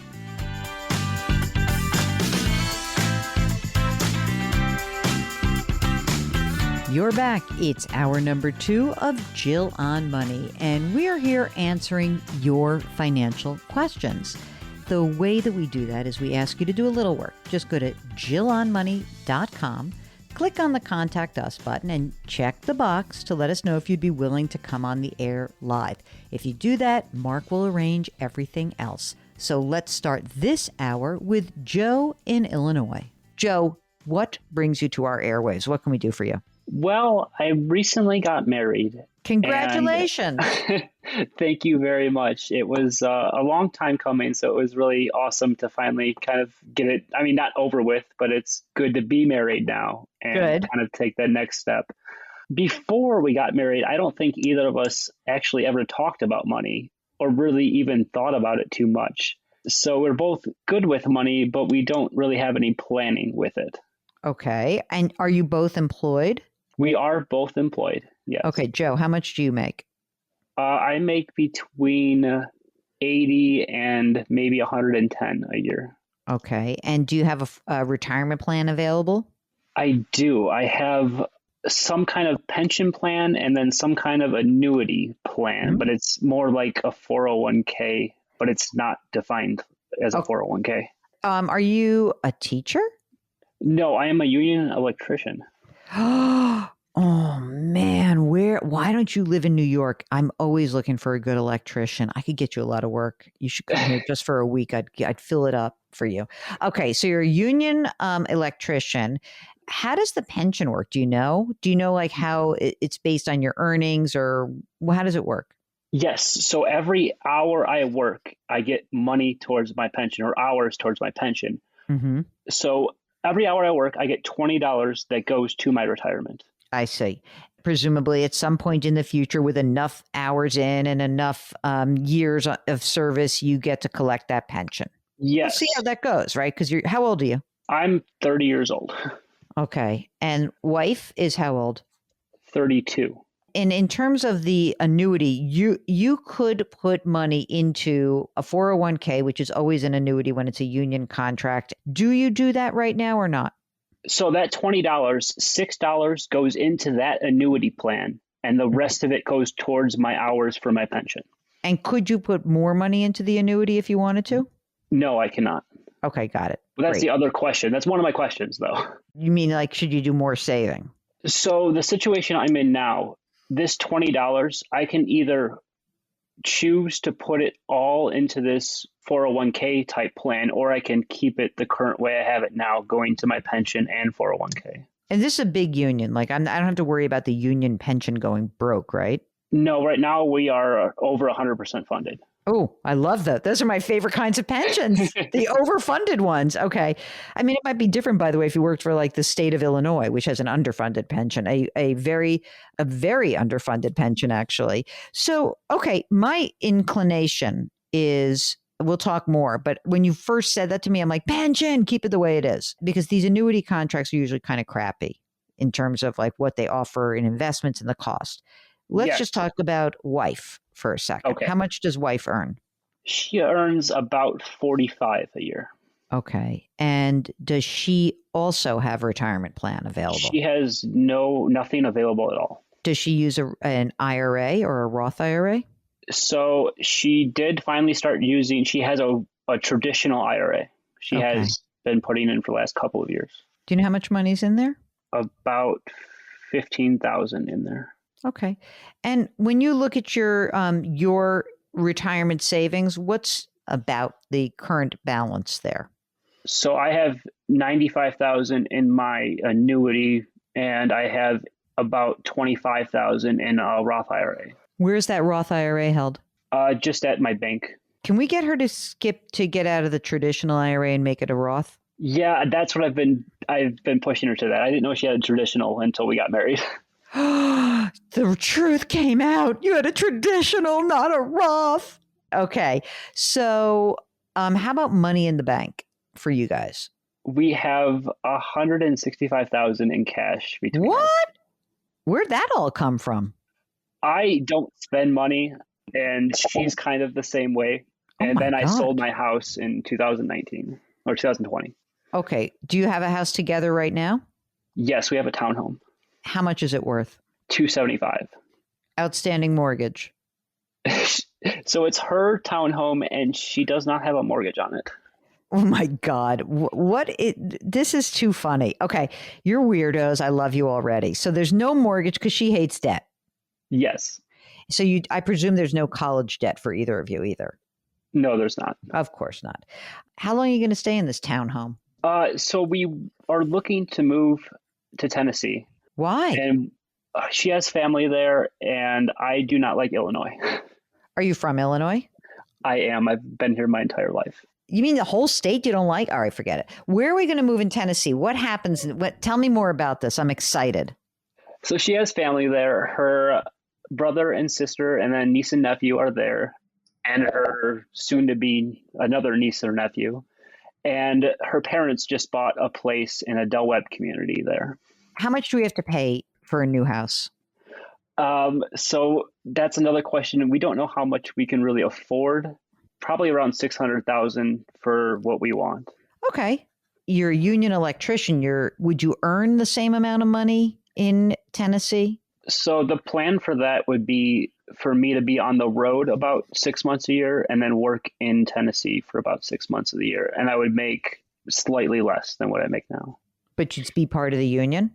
You're back. It's hour number 2 of Jill on Money, and we are here answering your financial questions. The way that we do that is we ask you to do a little work. Just go to jillonmoney.com. Click on the Contact Us button and check the box to let us know if you'd be willing to come on the air live. If you do that, Mark will arrange everything else. So let's start this hour with Joe in Illinois. Joe, what brings you to our airwaves? What can we do for you? Well, I recently got married. Congratulations. Thank you very much. It was a long time coming, so it was really awesome to finally kind of get it, I mean, not over with, but it's good to be married now and kind of take that next step. Before we got married, I don't think either of us actually ever talked about money or really even thought about it too much. So we're both good with money, but we don't really have any planning with it. Okay. And are you both employed? We are both employed, yes. Okay, Joe, how much do you make? I make between 80 and maybe 110 a year. Okay. And do you have a retirement plan available? I do. I have some kind of pension plan and then some kind of annuity plan, but it's more like a 401k, but it's not defined as a 401k. Are you a teacher? No, I am a union electrician. Oh man, why don't you live in New York? I'm always looking for a good electrician. I could get you a lot of work. You should come here just for a week. I'd fill it up for you. Okay, so you're a union electrician. How does the pension work? Do you know? Do you know like how it's based on your earnings, or how does it work? Yes. So every hour I work, I get money towards my pension, or hours towards my pension. Mm-hmm. So every hour I work, I get $20 that goes to my retirement. I see. presumably at some point in the future with enough hours in and enough years of service, you get to collect that pension. Yes. We'll see how that goes, right? Because how old are you? I'm 30 years old. Okay. And wife is how old? 32. And in terms of the annuity, you could put money into a 401k, which is always an annuity when it's a union contract. Do you do that right now or not? So that $20, $6 goes into that annuity plan, and the rest of it goes towards my hours for my pension. And could you put more money into the annuity if you wanted to? No, I cannot. Okay, got it. But that's Great. the other question. That's one of my questions, though. You mean like, should you do more saving? So the situation I'm in now, this $20, I can either choose to put it all into this 401k type plan, or I can keep it the current way I have it now, going to my pension and 401k. And this is a big union. Like I don't have to worry about the union pension going broke, right? No, right now we are over 100% funded. Oh, I love that. Those are my favorite kinds of pensions, the overfunded ones. Okay. I mean, it might be different, by the way, if you worked for like the state of Illinois, which has an underfunded pension, a very underfunded pension, actually. So, okay, my inclination is, we'll talk more, but when you first said that to me, I'm like, pension, keep it the way it is, because these annuity contracts are usually kind of crappy in terms of like what they offer in investments and the cost. Let's just talk about wife for a second. Okay. How much does wife earn? She earns about $45,000 a year. Okay. And does she also have a retirement plan available? She has nothing available at all. Does she use an IRA or a Roth IRA? So she did finally start using, she has a traditional IRA. She has been putting in for the last couple of years. Do you know how much money's in there? About $15,000 in there. Okay. And when you look at your retirement savings, what's about the current balance there? So I have $95,000 in my annuity, and I have about $25,000 in a Roth IRA. Where's that Roth IRA held? Just at my bank. Can we get her to get out of the traditional IRA and make it a Roth? Yeah, that's what I've been pushing her to that. I didn't know she had a traditional until we got married. The truth came out. You had a traditional, not a Roth. Okay. So how about money in the bank for you guys? We have $165,000 in cash between What? us. Where'd that all come from? I don't spend money, and she's kind of the same way. And then I sold my house in 2019 or 2020. Okay. Do you have a house together right now? Yes, we have a townhome. How much is it worth? $275,000. Outstanding mortgage. So it's her townhome, and she does not have a mortgage on it. Oh my God. This is too funny. Okay. You're weirdos. I love you already. So there's no mortgage because she hates debt. Yes. So I presume there's no college debt for either of you either. No, there's not. Of course not. How long are you going to stay in this townhome? So we are looking to move to Tennessee. Why? And she has family there, and I do not like Illinois. Are you from Illinois? I am. I've been here my entire life. You mean the whole state you don't like? All right, forget it. Where are we going to move in Tennessee? What happens? Tell me more about this. I'm excited. So she has family there. Her brother and sister and then niece and nephew are there, and her soon-to-be another niece or nephew. And her parents just bought a place in a Del Webb community there. How much do we have to pay for a new house? So that's another question. We don't know how much we can really afford. Probably around $600,000 for what we want. Okay. You're a union electrician. Would you earn the same amount of money in Tennessee? So the plan for that would be for me to be on the road about 6 months a year and then work in Tennessee for about 6 months of the year. And I would make slightly less than what I make now. But you'd be part of the union?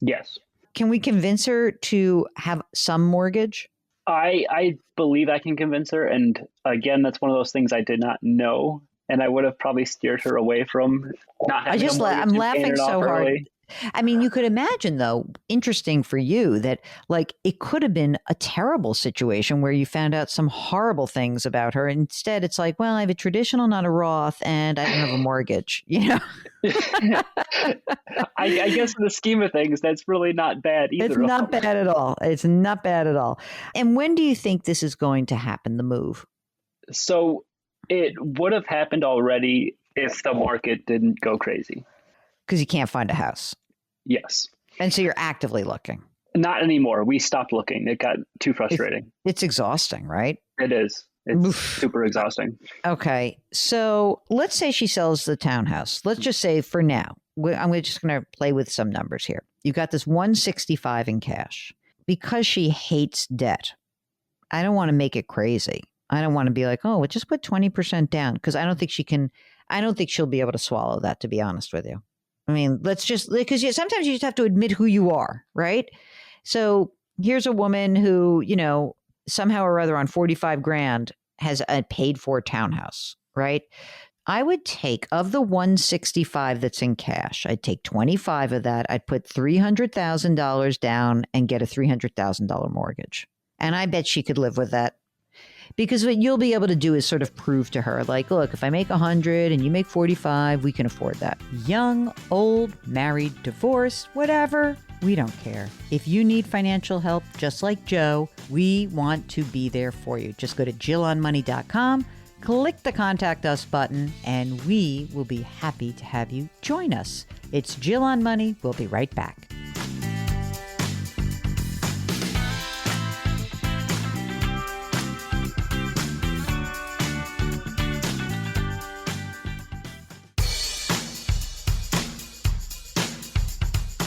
Yes. Can we convince her to have some mortgage? I believe I can convince her. And again, that's one of those things I did not know. And I would have probably steered her away from not having a mortgage. I'm laughing so hard. I mean, you could imagine, though, interesting for you that like it could have been a terrible situation where you found out some horrible things about her. Instead, it's like, well, I have a traditional, not a Roth, and I don't have a mortgage, I guess in the scheme of things, that's really not bad either. It's not bad at all. It's not bad at all. And when do you think this is going to happen, the move? So it would have happened already if the market didn't go crazy. Because you can't find a house. Yes. And so you're actively looking. Not anymore. We stopped looking. It got too frustrating. It's exhausting, right? It is. It's super exhausting. Okay. So let's say she sells the townhouse. Let's just say for now, I'm just going to play with some numbers here. You got this $165 in cash. Because she hates debt, I don't want to make it crazy. I don't want to be like, oh, well, just put 20% down, because I don't think she'll be able to swallow that, to be honest with you. I mean, let's just, because sometimes you just have to admit who you are, right? So here's a woman who, somehow or other on 45 grand has a paid for townhouse, right? I would take, of the 165 that's in cash, I'd take 25 of that. I'd put $300,000 down and get a $300,000 mortgage. And I bet she could live with that. Because what you'll be able to do is sort of prove to her, like, look, if I make 100 and you make 45, we can afford that. Young, old, married, divorced, whatever, we don't care. If you need financial help, just like Joe, we want to be there for you. Just go to JillOnMoney.com, click the Contact Us button, and we will be happy to have you join us. It's Jill on Money. We'll be right back.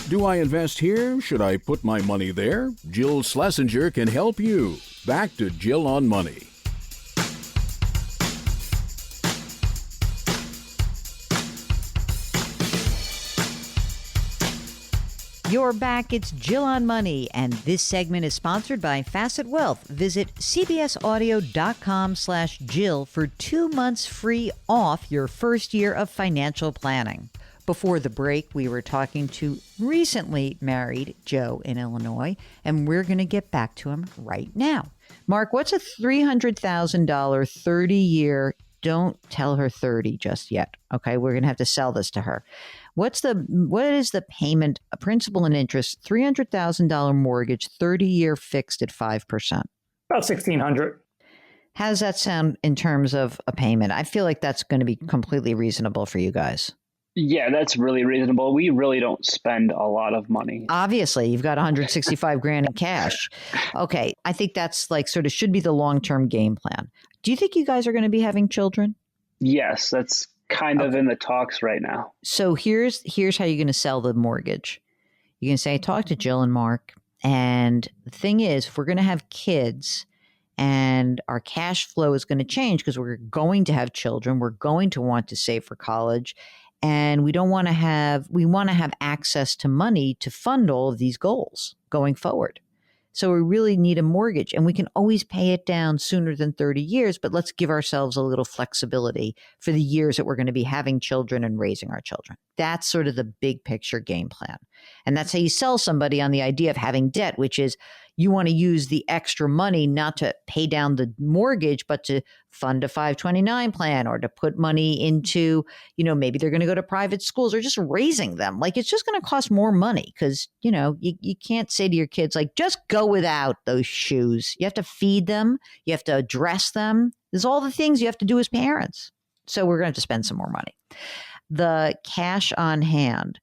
Do I invest here? Should I put my money there? Jill Schlesinger can help you. Back to Jill on Money. You're back. It's Jill on Money, and this segment is sponsored by Facet Wealth. Visit cbsaudio.com/Jill for 2 months free off your first year of financial planning. Before the break, we were talking to recently married Joe in Illinois, and we're going to get back to him right now. Mark, what's a $300,000 30-year? Don't tell her 30 just yet. Okay, we're going to have to sell this to her. What is the payment, principal and interest, $300,000 mortgage, 30-year fixed at 5%? About $1,600. How does that sound in terms of a payment? I feel like that's going to be completely reasonable for you guys. Yeah, that's really reasonable. We really don't spend a lot of money. Obviously, you've got 165 grand in cash. Okay, I think that's like sort of should be the long-term game plan. Do you think you guys are going to be having children? Yes, that's kind of in the talks right now. So here's how you're going to sell the mortgage. You're going to say, talk to Jill and Mark. And the thing is, if we're going to have kids and our cash flow is going to change because we're going to have children, we're going to want to save for college. And we want to have access to money to fund all of these goals going forward. So we really need a mortgage, and we can always pay it down sooner than 30 years, but let's give ourselves a little flexibility for the years that we're going to be having children and raising our children. That's sort of the big picture game plan. And that's how you sell somebody on the idea of having debt, which is you want to use the extra money not to pay down the mortgage, but to fund a 529 plan or to put money into, maybe they're going to go to private schools or just raising them. Like it's just going to cost more money because, you can't say to your kids, like, just go without those shoes. You have to feed them. You have to dress them. There's all the things you have to do as parents. So we're going to have to spend some more money. The cash on hand.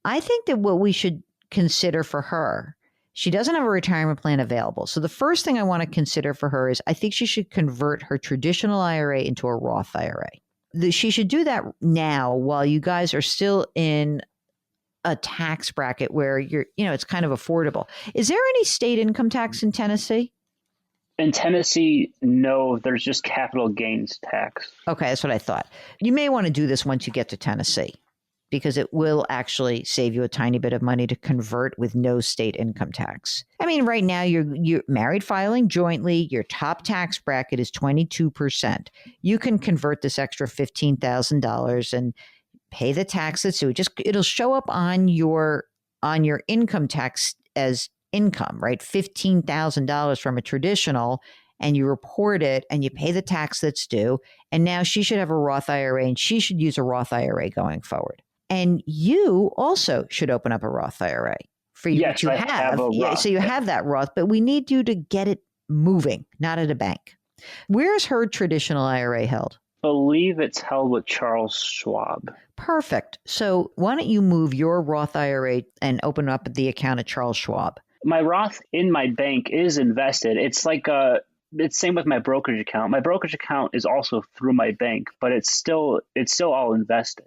I think that what we should consider for her, she doesn't have a retirement plan available. So the first thing I want to consider for her is I think she should convert her traditional IRA into a Roth IRA. She should do that now while you guys are still in a tax bracket where it's kind of affordable. Is there any state income tax in Tennessee? In Tennessee, no, there's just capital gains tax. Okay, that's what I thought. You may want to do this once you get to Tennessee, because it will actually save you a tiny bit of money to convert with no state income tax. I mean, right now you're married filing jointly. Your top tax bracket is 22%. You can convert this extra $15,000 and pay the tax that's due. It'll show up on your income tax as income, right? $15,000 from a traditional, and you report it and you pay the tax that's due. And now she should have a Roth IRA, and she should use a Roth IRA going forward. And you also should open up a Roth IRA for you. Yes, I have a Roth. Yeah, so you have that Roth, but we need you to get it moving, not at a bank. Where's her traditional IRA held? I believe it's held with Charles Schwab. Perfect. So why don't you move your Roth IRA and open up the account at Charles Schwab? My Roth in my bank is invested. It's like it's same with my brokerage account. My brokerage account is also through my bank, but it's still all invested.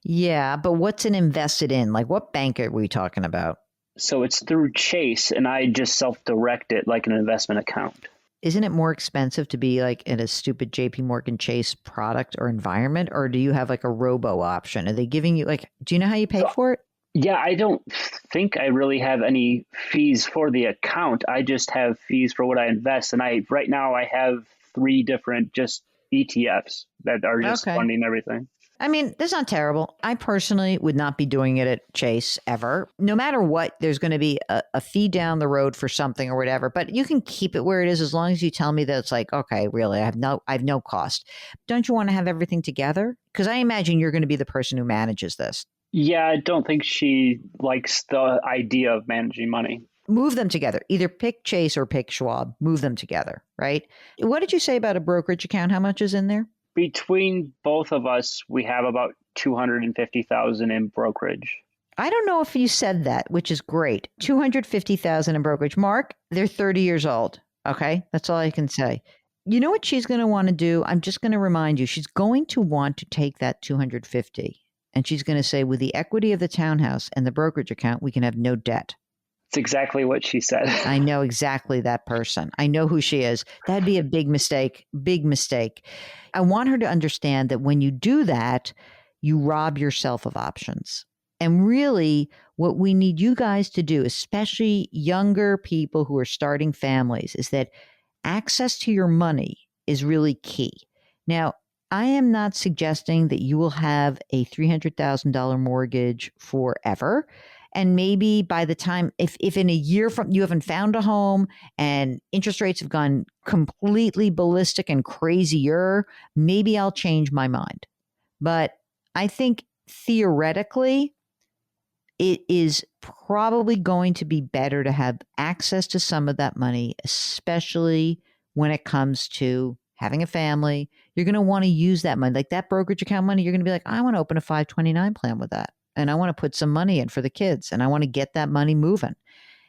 Yeah, but what's it invested in? Like, what bank are we talking about? So it's through Chase, and I just self-direct it like an investment account. Isn't it more expensive to be like in a stupid JP Morgan Chase product or environment? Or do you have like a robo option? Are they giving you do you know how you pay for it? Yeah, I don't think I really have any fees for the account. I just have fees for what I invest. And right now I have 3 different just ETFs that are just funding everything. I mean, that's not terrible. I personally would not be doing it at Chase ever. No matter what, there's going to be a fee down the road for something or whatever, but you can keep it where it is as long as you tell me that it's like, okay, really, I have no cost. Don't you want to have everything together? Because I imagine you're going to be the person who manages this. Yeah, I don't think she likes the idea of managing money. Move them together. Either pick Chase or pick Schwab. Move them together, right? What did you say about a brokerage account? How much is in there? Between both of us, we have about $250,000 in brokerage. I don't know if you said that, which is great. $250,000 in brokerage. Mark, they're 30 years old. Okay, that's all I can say. You know what she's going to want to do? I'm just going to remind you. She's going to want to take that $250,000, and she's going to say, with the equity of the townhouse and the brokerage account, we can have no debt. It's exactly what she said. I know exactly that person. I know who she is. That'd be a big mistake. Big mistake. I want her to understand that when you do that, you rob yourself of options. And really, what we need you guys to do, especially younger people who are starting families, is that access to your money is really key. Now, I am not suggesting that you will have a $300,000 mortgage forever. And maybe by the time, if in a year from you haven't found a home and interest rates have gone completely ballistic and crazier, maybe I'll change my mind. But I think theoretically, it is probably going to be better to have access to some of that money, especially when it comes to having a family. You're going to want to use that money, like that brokerage account money. You're going to be like, I want to open a 529 plan with that. And I want to put some money in for the kids, and I want to get that money moving.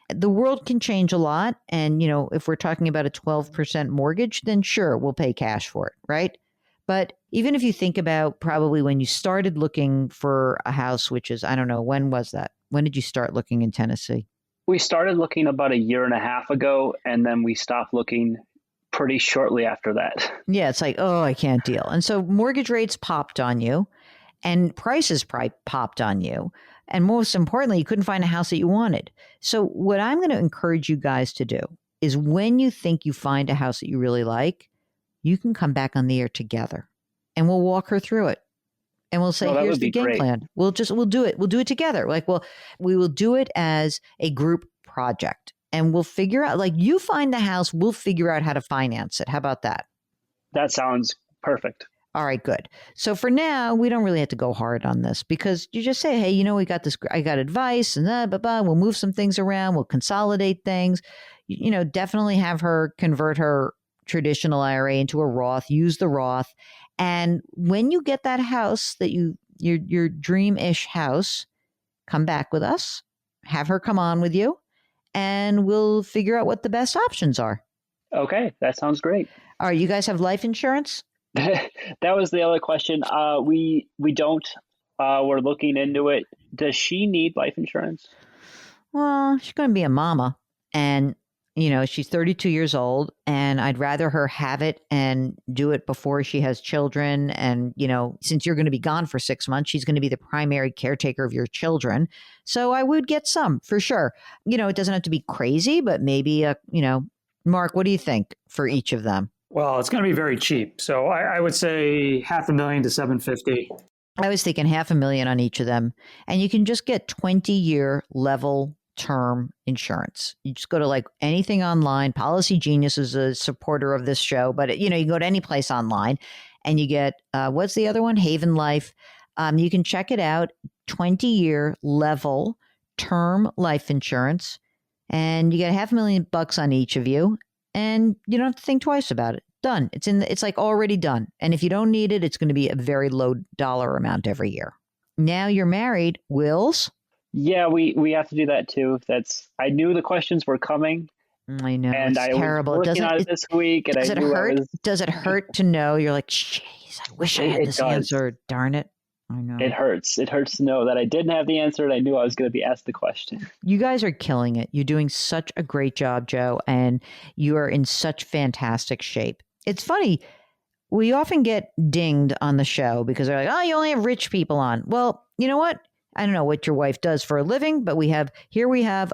The world can change a lot. And, if we're talking about a 12% mortgage, then sure, we'll pay cash for it, right? But even if you think about probably when you started looking for a house, which is, I don't know, when was that? When did you start looking in Tennessee? We started looking about 1.5 years ago, and then we stopped looking pretty shortly after that. Yeah, it's like, oh, I can't deal. And so mortgage rates popped on you. And prices popped on you. And most importantly, you couldn't find a house that you wanted. So what I'm going to encourage you guys to do is when you think you find a house that you really like, you can come back on the air together and we'll walk her through it. And we'll say, here's the game plan. We'll do it. We'll do it together. We will do it as a group project and we'll figure out, you find the house, we'll figure out how to finance it. How about that? That sounds perfect. All right, good. So for now, we don't really have to go hard on this because you just say, hey, we got this, I got advice and we'll move some things around. We'll consolidate things, definitely have her convert her traditional IRA into a Roth, use the Roth. And when you get that house that your dream-ish house, come back with us, have her come on with you, and we'll figure out what the best options are. Okay, that sounds great. All right, you guys have life insurance? That was the other question. We don't. We're looking into it. Does she need life insurance? Well, she's going to be a mama, and she's 32 years old, and I'd rather her have it and do it before she has children. And since you're going to be gone for 6 months, she's going to be the primary caretaker of your children. So I would get some for sure. It doesn't have to be crazy, but maybe Mark, what do you think for each of them? Well, it's going to be very cheap. So I would say $500,000 to $750,000. I was thinking $500,000 on each of them, and you can just get 20-year level term insurance. You just go to like anything online. Policy Genius is a supporter of this show, but you can go to any place online and you get, what's the other one? Haven Life. You can check it out. 20-year level term life insurance, and you get $500,000 on each of you, and you don't have to think twice about it. Done. It's like already done. And if you don't need it, it's going to be a very low dollar amount every year. Now you're married, Wills. Yeah, we have to do that too. I knew the questions were coming. I know. And it's I terrible. was working on it this week. And does it hurt? Does it hurt to know? You're like, jeez, I wish I had this answer. Darn it. I know. It hurts. It hurts to know that I didn't have the answer and I knew I was going to be asked the question. You guys are killing it. You're doing such a great job, Joe, and you are in such fantastic shape. It's funny. We often get dinged on the show because they're like, oh, you only have rich people on. Well, you know what? I don't know what your wife does for a living, but we have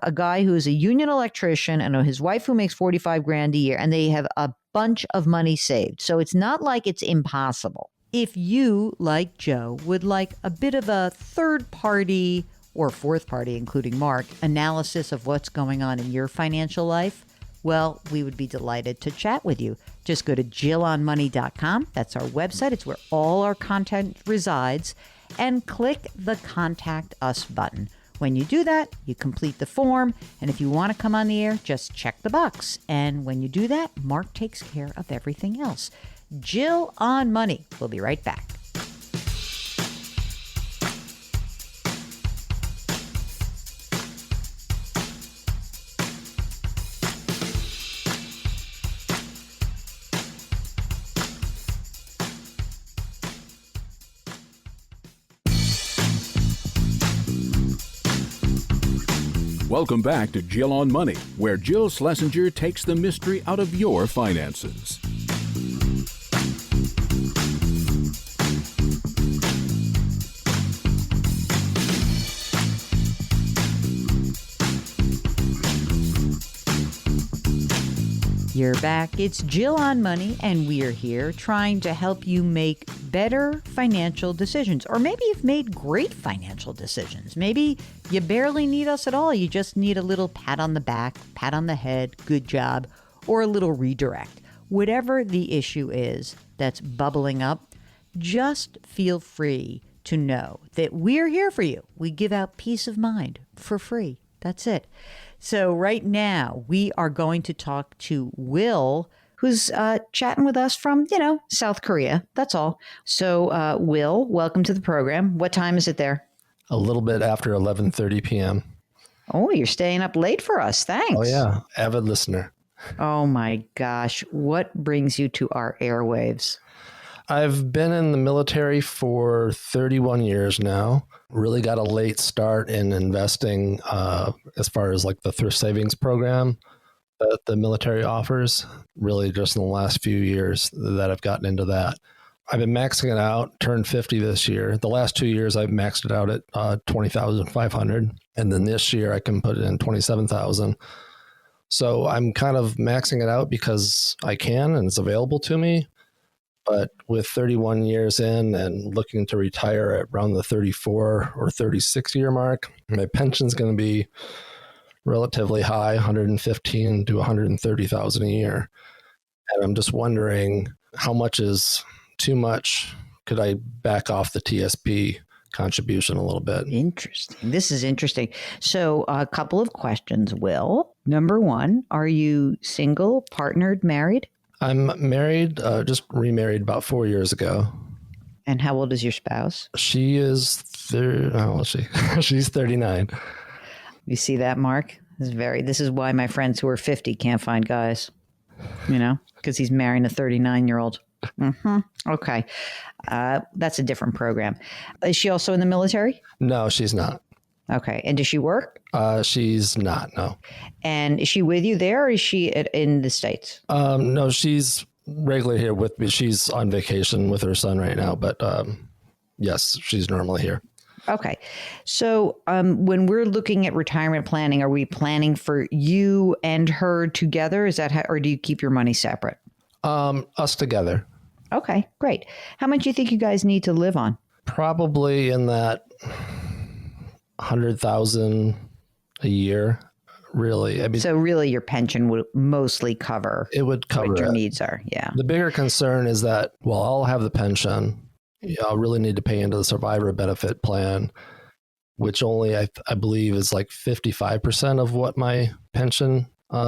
a guy who is a union electrician and his wife who makes $45,000 a year, and they have a bunch of money saved. So it's not like it's impossible. If you, like Joe, would like a bit of a third party or fourth party, including Mark, analysis of what's going on in your financial life, well, we would be delighted to chat with you. Just go to jillonmoney.com. That's our website. It's where all our content resides. And click the Contact Us button. When you do that, you complete the form. And if you want to come on the air, just check the box. And when you do that, Mark takes care of everything else. Jill on Money. We'll be right back. Welcome back to Jill on Money, where Jill Schlesinger takes the mystery out of your finances. You're back. It's Jill on Money, and we're here trying to help you make better financial decisions. Or maybe you've made great financial decisions. Maybe you barely need us at all. You just need a little pat on the back, pat on the head, good job, or a little redirect. Whatever the issue is that's bubbling up, just feel free to know that we're here for you. We give out peace of mind for free. That's it. So right now, we are going to talk to Will, who's chatting with us from, South Korea. That's all. So, Will, welcome to the program. What time is it there? A little bit after 11:30 p.m. Oh, you're staying up late for us. Thanks. Oh, yeah. Avid listener. Oh, my gosh. What brings you to our airwaves? I've been in the military for 31 years now. Really got a late start in investing as far as like the thrift savings program that the military offers. Really just in the last few years that I've gotten into that. I've been maxing it out, turned 50 this year. The last 2 years I've maxed it out at 20,500. And then this year I can put it in 27,000. So I'm kind of maxing it out because I can and it's available to me. But with 31 years in and looking to retire at around the 34 or 36 year mark, my pension's going to be relatively high, 115 to 130,000 a year. And I'm just wondering how much is too much? Could I back off the TSP contribution a little bit? Interesting. This is interesting. So a couple of questions, Will. Number one, are you single, partnered, married? I'm married, just remarried about 4 years ago. And how old is your spouse? She is, she's 39. You see that, Mark? This is why my friends who are 50 can't find guys, because he's marrying a 39-year-old. Mm-hmm. Okay. That's a different program. Is she also in the military? No, she's not. Okay. And does she work? She's not, no. And is she with you there, or is she in the States? No, she's regularly here with me. She's on vacation with her son right now, but yes, she's normally here. Okay. So when we're looking at retirement planning, are we planning for you and her together? Is that or do you keep your money separate? Us together. Okay, great. How much do you think you guys need to live on? Probably in that 100,000 a year. Really, I mean, so really, your pension would mostly cover. It would cover what your it. needs are. Yeah. The bigger concern is that while I'll have the pension, I'll really need to pay into the survivor benefit plan, which only I believe is like 55% of what my pension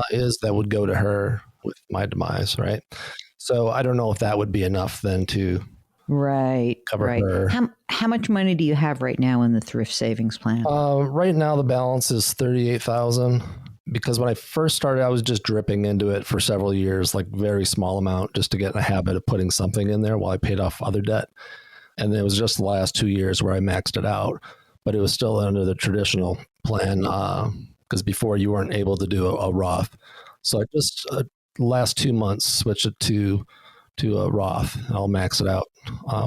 is. That would go to her with my demise, right? So I don't know if that would be enough then to cover her. How much money do you have right now in the thrift savings plan? Right now the balance is $38,000, because when I first started, I was just dripping into it for several years, like very small amount, just to get in a habit of putting something in there while I paid off other debt. And it was just the last 2 years where I maxed it out, but it was still under the traditional plan, because before you weren't able to do a Roth. So I just last 2 months switched it to a Roth, and I'll max it out,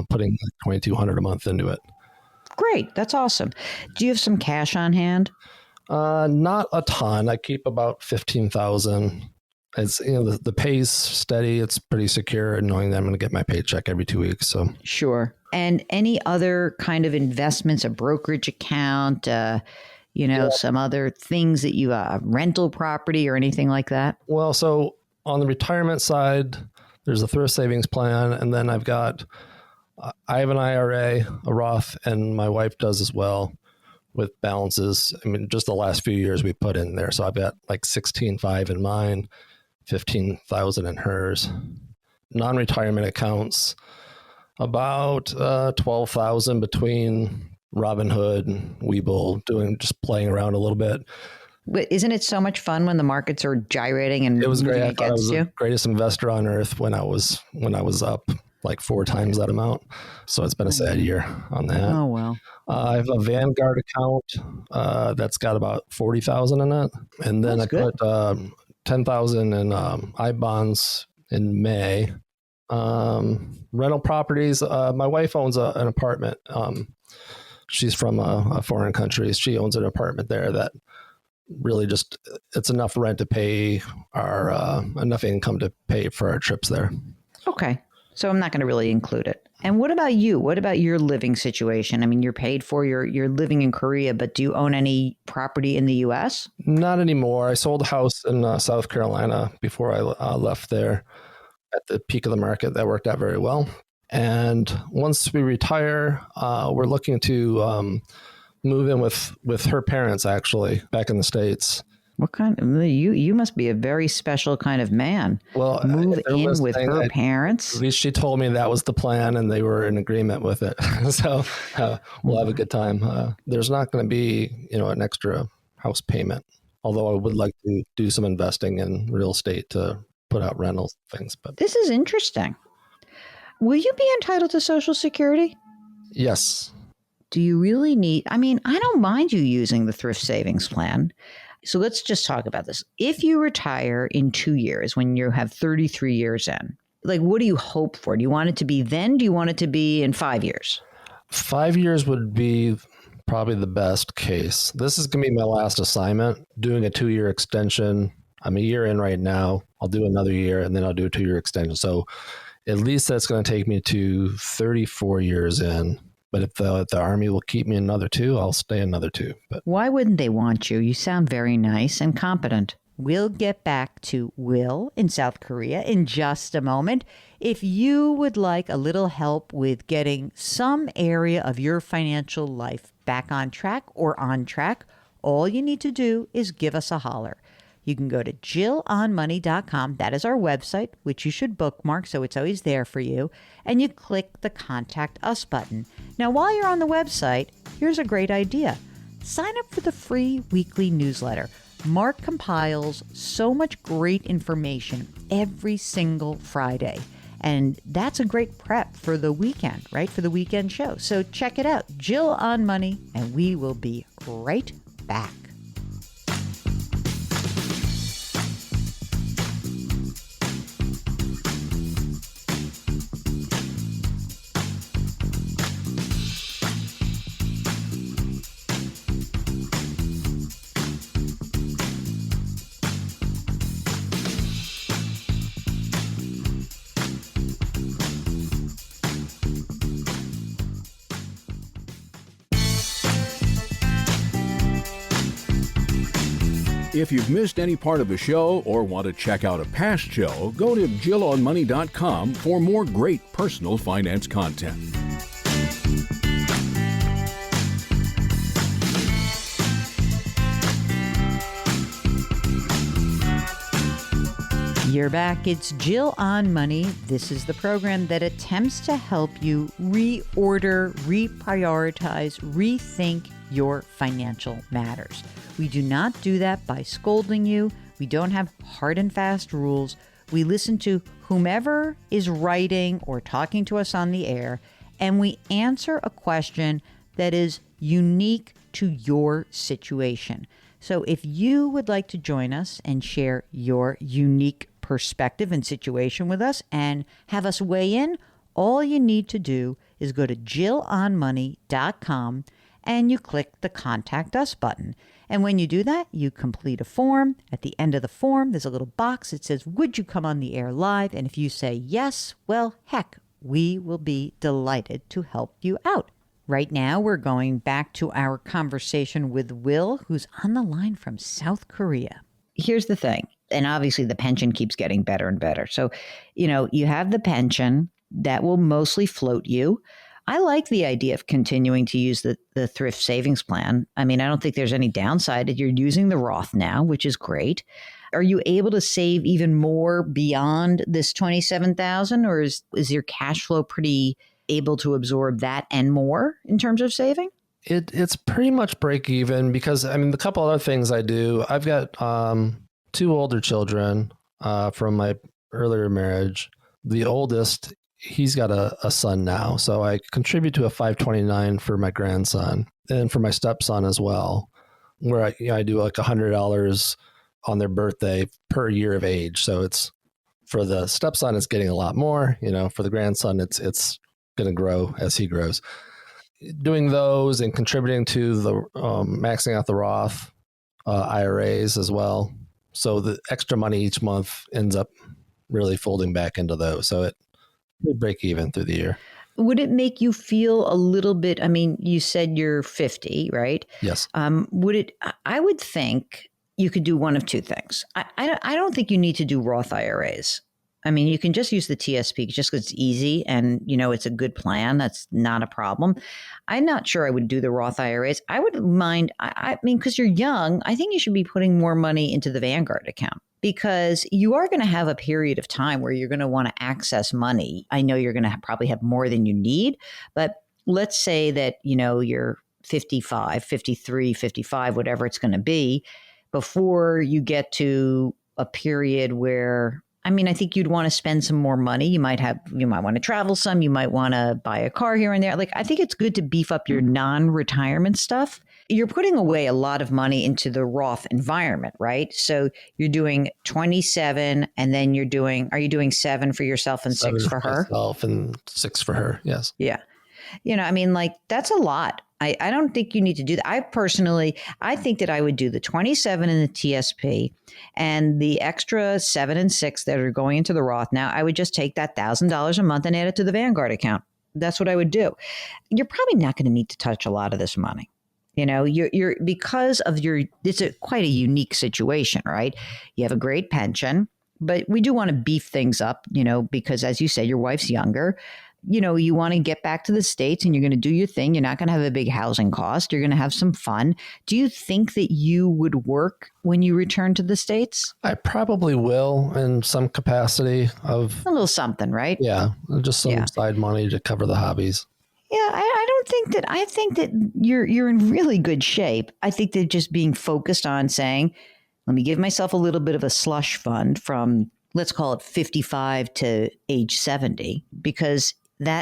putting $2,200 a month into it. Great. That's awesome. Do you have some cash on hand? Not a ton. I keep about 15,000. It's, the pay's steady. It's pretty secure, knowing that I'm going to get my paycheck every 2 weeks. So sure. And any other kind of investments, a brokerage account, some other things that you rental property or anything like that? Well, so on the retirement side, there's a thrift savings plan, and then I have an IRA, a Roth, and my wife does as well, with balances. I mean, just the last few years we put in there. So I've got like 16.5 in mine, 15,000 in hers. Non-retirement accounts, about 12,000 between Robinhood and Webull, just playing around a little bit. But isn't it so much fun when the markets are gyrating and it was great? I thought I was you? the greatest investor on earth when I was up like 4 times that amount. So it's been a sad year on that. Oh, well. I have a Vanguard account that's got about 40,000 in it. And then I put 10,000 in I-bonds in May. Rental properties. My wife owns an apartment. She's from a foreign country. She owns an apartment there that really it's enough rent to pay enough income to pay for our trips there. Okay. So I'm not going to really include it. And what about you? What about your living situation? I mean, you're paid for, you're living in Korea, but do you own any property in the U.S.? Not anymore. I sold a house in South Carolina before I left there at the peak of the market. That worked out very well. And once we retire, we're looking to move in with her parents, actually, back in the States. What kind of, you must be a very special kind of man. Well, move in with her parents. At least she told me that was the plan, and they were in agreement with it. So we'll have a good time. There's not going to be, an extra house payment, although I would like to do some investing in real estate to put out rentals and things. But this is interesting. Will you be entitled to Social Security? Yes. Do you really need? I mean, I don't mind you using the thrift savings plan. So let's just talk about this. If you retire in 2 years, when you have 33 years in, like, what do you hope for? Do you want it to be then? Do you want it to be in 5 years? 5 years would be probably the best case. This is going to be my last assignment, doing a 2-year extension. I'm a year in right now. I'll do another year, and then I'll do a 2-year extension. So at least that's going to take me to 34 years in. But if the Army will keep me another 2, I'll stay another 2. But why wouldn't they want you? You sound very nice and competent. We'll get back to Will in South Korea in just a moment. If you would like a little help with getting some area of your financial life back on track or on track, all you need to do is give us a holler. You can go to JillOnMoney.com. That is our website, which you should bookmark so it's always there for you. And you click the Contact Us button. Now, while you're on the website, here's a great idea. Sign up for the free weekly newsletter. Mark compiles so much great information every single Friday. And that's a great prep for the weekend, right? For the weekend show. So check it out, Jill on Money, and we will be right back. If you've missed any part of a show or want to check out a past show, go to JillOnMoney.com for more great personal finance content. You're back. It's Jill on Money. This is the program that attempts to help you reorder, reprioritize, rethink your financial matters. We do not do that by scolding you. We don't have hard and fast rules. We listen to whomever is writing or talking to us on the air, and we answer a question that is unique to your situation. So if you would like to join us and share your unique perspective and situation with us and have us weigh in, all you need to do is go to JillOnMoney.com and you click the Contact Us button. And when you do that, you complete a form. At the end of the form, there's a little box that says, would you come on the air live? And if you say yes, well, heck, we will be delighted to help you out. Right now, we're going back to our conversation with Will, who's on the line from South Korea. Here's the thing, and obviously the pension keeps getting better and better. So, you have the pension that will mostly float you. I like the idea of continuing to use the thrift savings plan. I mean, I don't think there's any downside that you're using the Roth now, which is great. Are you able to save even more beyond this $27,000, or is your cash flow pretty able to absorb that and more in terms of saving? It's pretty much break even because, the couple other things I do, I've got 2 older children from my earlier marriage. The oldest, he's got a son now. So I contribute to a 529 for my grandson and for my stepson as well, where I do like $100 on their birthday per year of age. So it's for the stepson, it's getting a lot more, for the grandson, it's going to grow as he grows. Doing those and contributing to the maxing out the Roth IRAs as well. So the extra money each month ends up really folding back into those. So it break even through the year. Would it make you feel a little bit, you said you're 50, right? Yes. I would think you could do one of two things. I don't think you need to do Roth IRAs. You can just use the TSP just because it's easy and, it's a good plan. That's not a problem. I'm not sure I would do the Roth IRAs. I wouldn't mind. Because you're young, I think you should be putting more money into the Vanguard account because you are going to have a period of time where you're going to want to access money. I know you're going to probably have more than you need, but let's say that, you're 55, 53, 55, whatever it's going to be before you get to a period where I think you'd want to spend some more money. You might want to travel some. You might want to buy a car here and there. I think it's good to beef up your non-retirement stuff. You're putting away a lot of money into the Roth environment, right? So you're doing 27 and then are you doing 7 for yourself and 6 for her? Myself and 6 for her. Yes. Yeah. That's a lot. I don't think you need to do that. I think that I would do the 27 in the TSP and the extra 7 and 6 that are going into the Roth. Now, I would just take that $1,000 a month and add it to the Vanguard account. That's what I would do. You're probably not going to need to touch a lot of this money. You're because of it's quite a unique situation, right? You have a great pension, but we do want to beef things up, because as you said, your wife's younger. You want to get back to the States and you're going to do your thing. You're not going to have a big housing cost. You're going to have some fun. Do you think that you would work when you return to the States? I probably will in some capacity of a little something, right? Yeah. Just some side money to cover the hobbies. Yeah. I think that you're in really good shape. I think that just being focused on saying, let me give myself a little bit of a slush fund from, let's call it 55 to age 70, because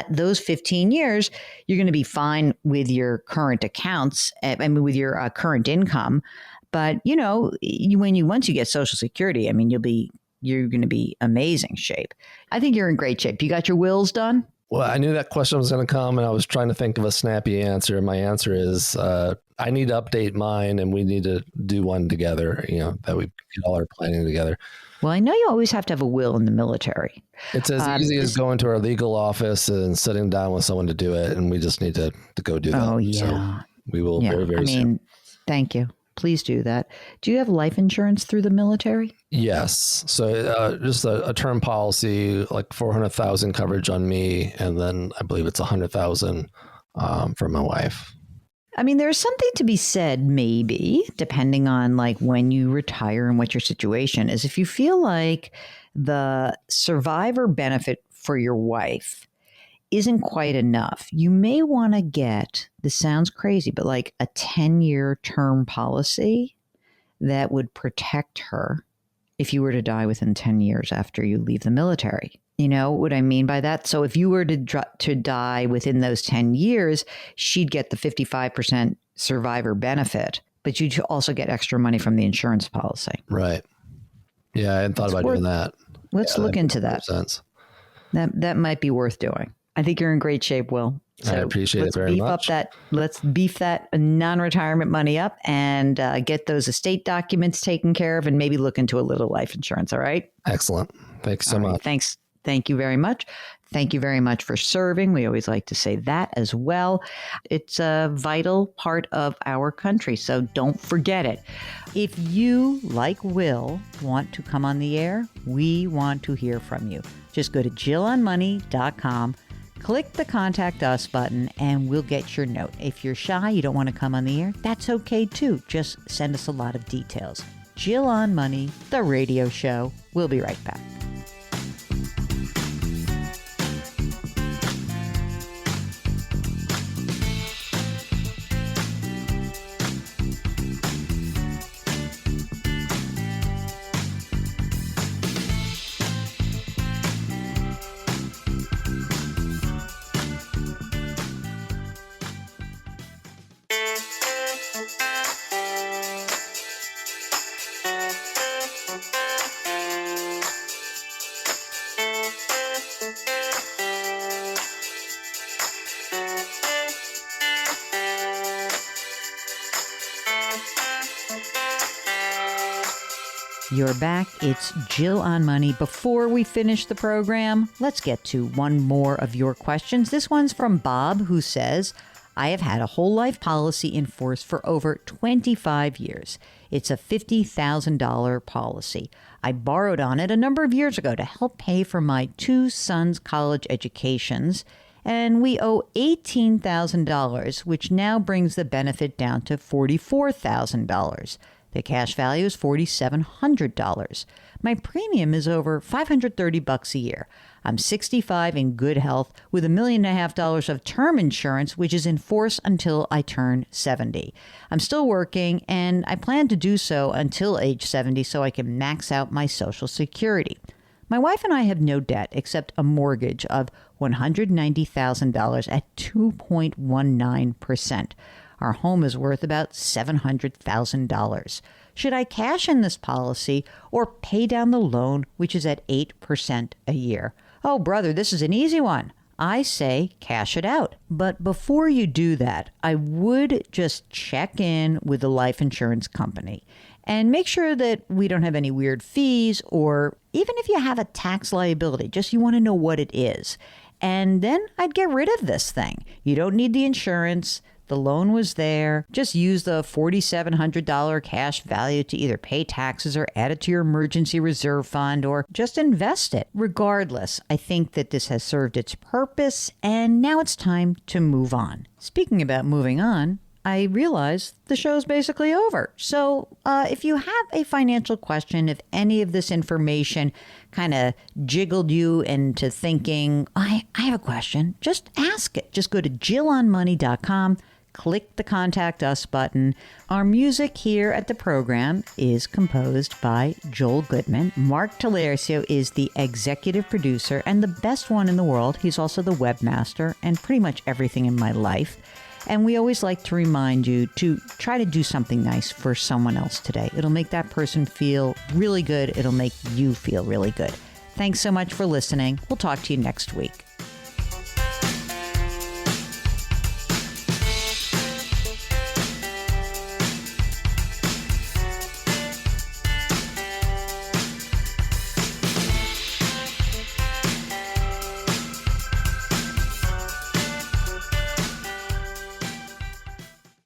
those 15 years, you're going to be fine with your current accounts. With your current income. But, once you get Social Security, you're going to be amazing shape. I think you're in great shape. You got your wills done? Well, I knew that question was going to come and I was trying to think of a snappy answer. My answer is I need to update mine and we need to do one together, that we all are planning together. Well, I know you always have to have a will in the military. It's as easy as going to our legal office and sitting down with someone to do it. And we just need to go do that. Oh, yeah. So we will very, very soon. Thank you. please do that. Do you have life insurance through the military? Yes. So just a term policy, like 400,000 coverage on me, and then I believe it's 100,000 for my wife. I mean, there's something to be said, maybe, depending on like when you retire and what your situation is. If you feel like the survivor benefit for your wife isn't quite enough, you may want to get, this sounds crazy, but like a 10-year term policy that would protect her if you were to die within 10 years after you leave the military. You know what I mean by that? So if you were to die within those 10 years, she'd get the 55% survivor benefit, but you'd also get extra money from the insurance policy. Right. Yeah, I hadn't thought about doing that. Let's look into that. Sense. That might be worth doing. I think you're in great shape, Will. So I appreciate it very much. Let's beef that non-retirement money up and get those estate documents taken care of and maybe look into a little life insurance. All right. Excellent. Thanks so much. Thanks. Thank you very much. Thank you very much for serving. We always like to say that as well. It's a vital part of our country, so don't forget it. If you, like Will, want to come on the air, we want to hear from you. Just go to JillOnMoney.com, click the Contact Us button, and we'll get your note. If you're shy, you don't want to come on the air, that's okay too. Just send us a lot of details. Jill on Money, the radio show. We'll be right back. You're back. It's Jill on Money. Before we finish the program, let's get to one more of your questions. This one's from Bob, who says, I have had a whole life policy in force for over 25 years. It's a $50,000 policy. I borrowed on it a number of years ago to help pay for my 2 sons' college educations, and we owe $18,000, which now brings the benefit down to $44,000. The cash value is $4,700. My premium is over $530 a year. I'm 65 in good health with $1.5 million of term insurance, which is in force until I turn 70. I'm still working, and I plan to do so until age 70 so I can max out my Social Security. My wife and I have no debt except a mortgage of $190,000 at 2.19%. Our home is worth about $700,000. Should I cash in this policy or pay down the loan, which is at 8% a year? Oh, brother, this is an easy one. I say cash it out. But before you do that, I would just check in with the life insurance company and make sure that we don't have any weird fees, or even if you have a tax liability, just you want to know what it is. And then I'd get rid of this thing. You don't need the insurance. The loan was there. Just use the $4,700 cash value to either pay taxes or add it to your emergency reserve fund or just invest it. Regardless, I think that this has served its purpose, and now it's time to move on. Speaking about moving on, I realize the show's basically over. So if you have a financial question, if any of this information kind of jiggled you into thinking, I have a question, just ask it. Just go to JillOnMoney.com. Click the Contact Us button. Our music here at the program is composed by Joel Goodman. Mark Talercio is the executive producer and the best one in the world. He's also the webmaster and pretty much everything in my life. And we always like to remind you to try to do something nice for someone else today. It'll make that person feel really good. It'll make you feel really good. Thanks so much for listening. We'll talk to you next week.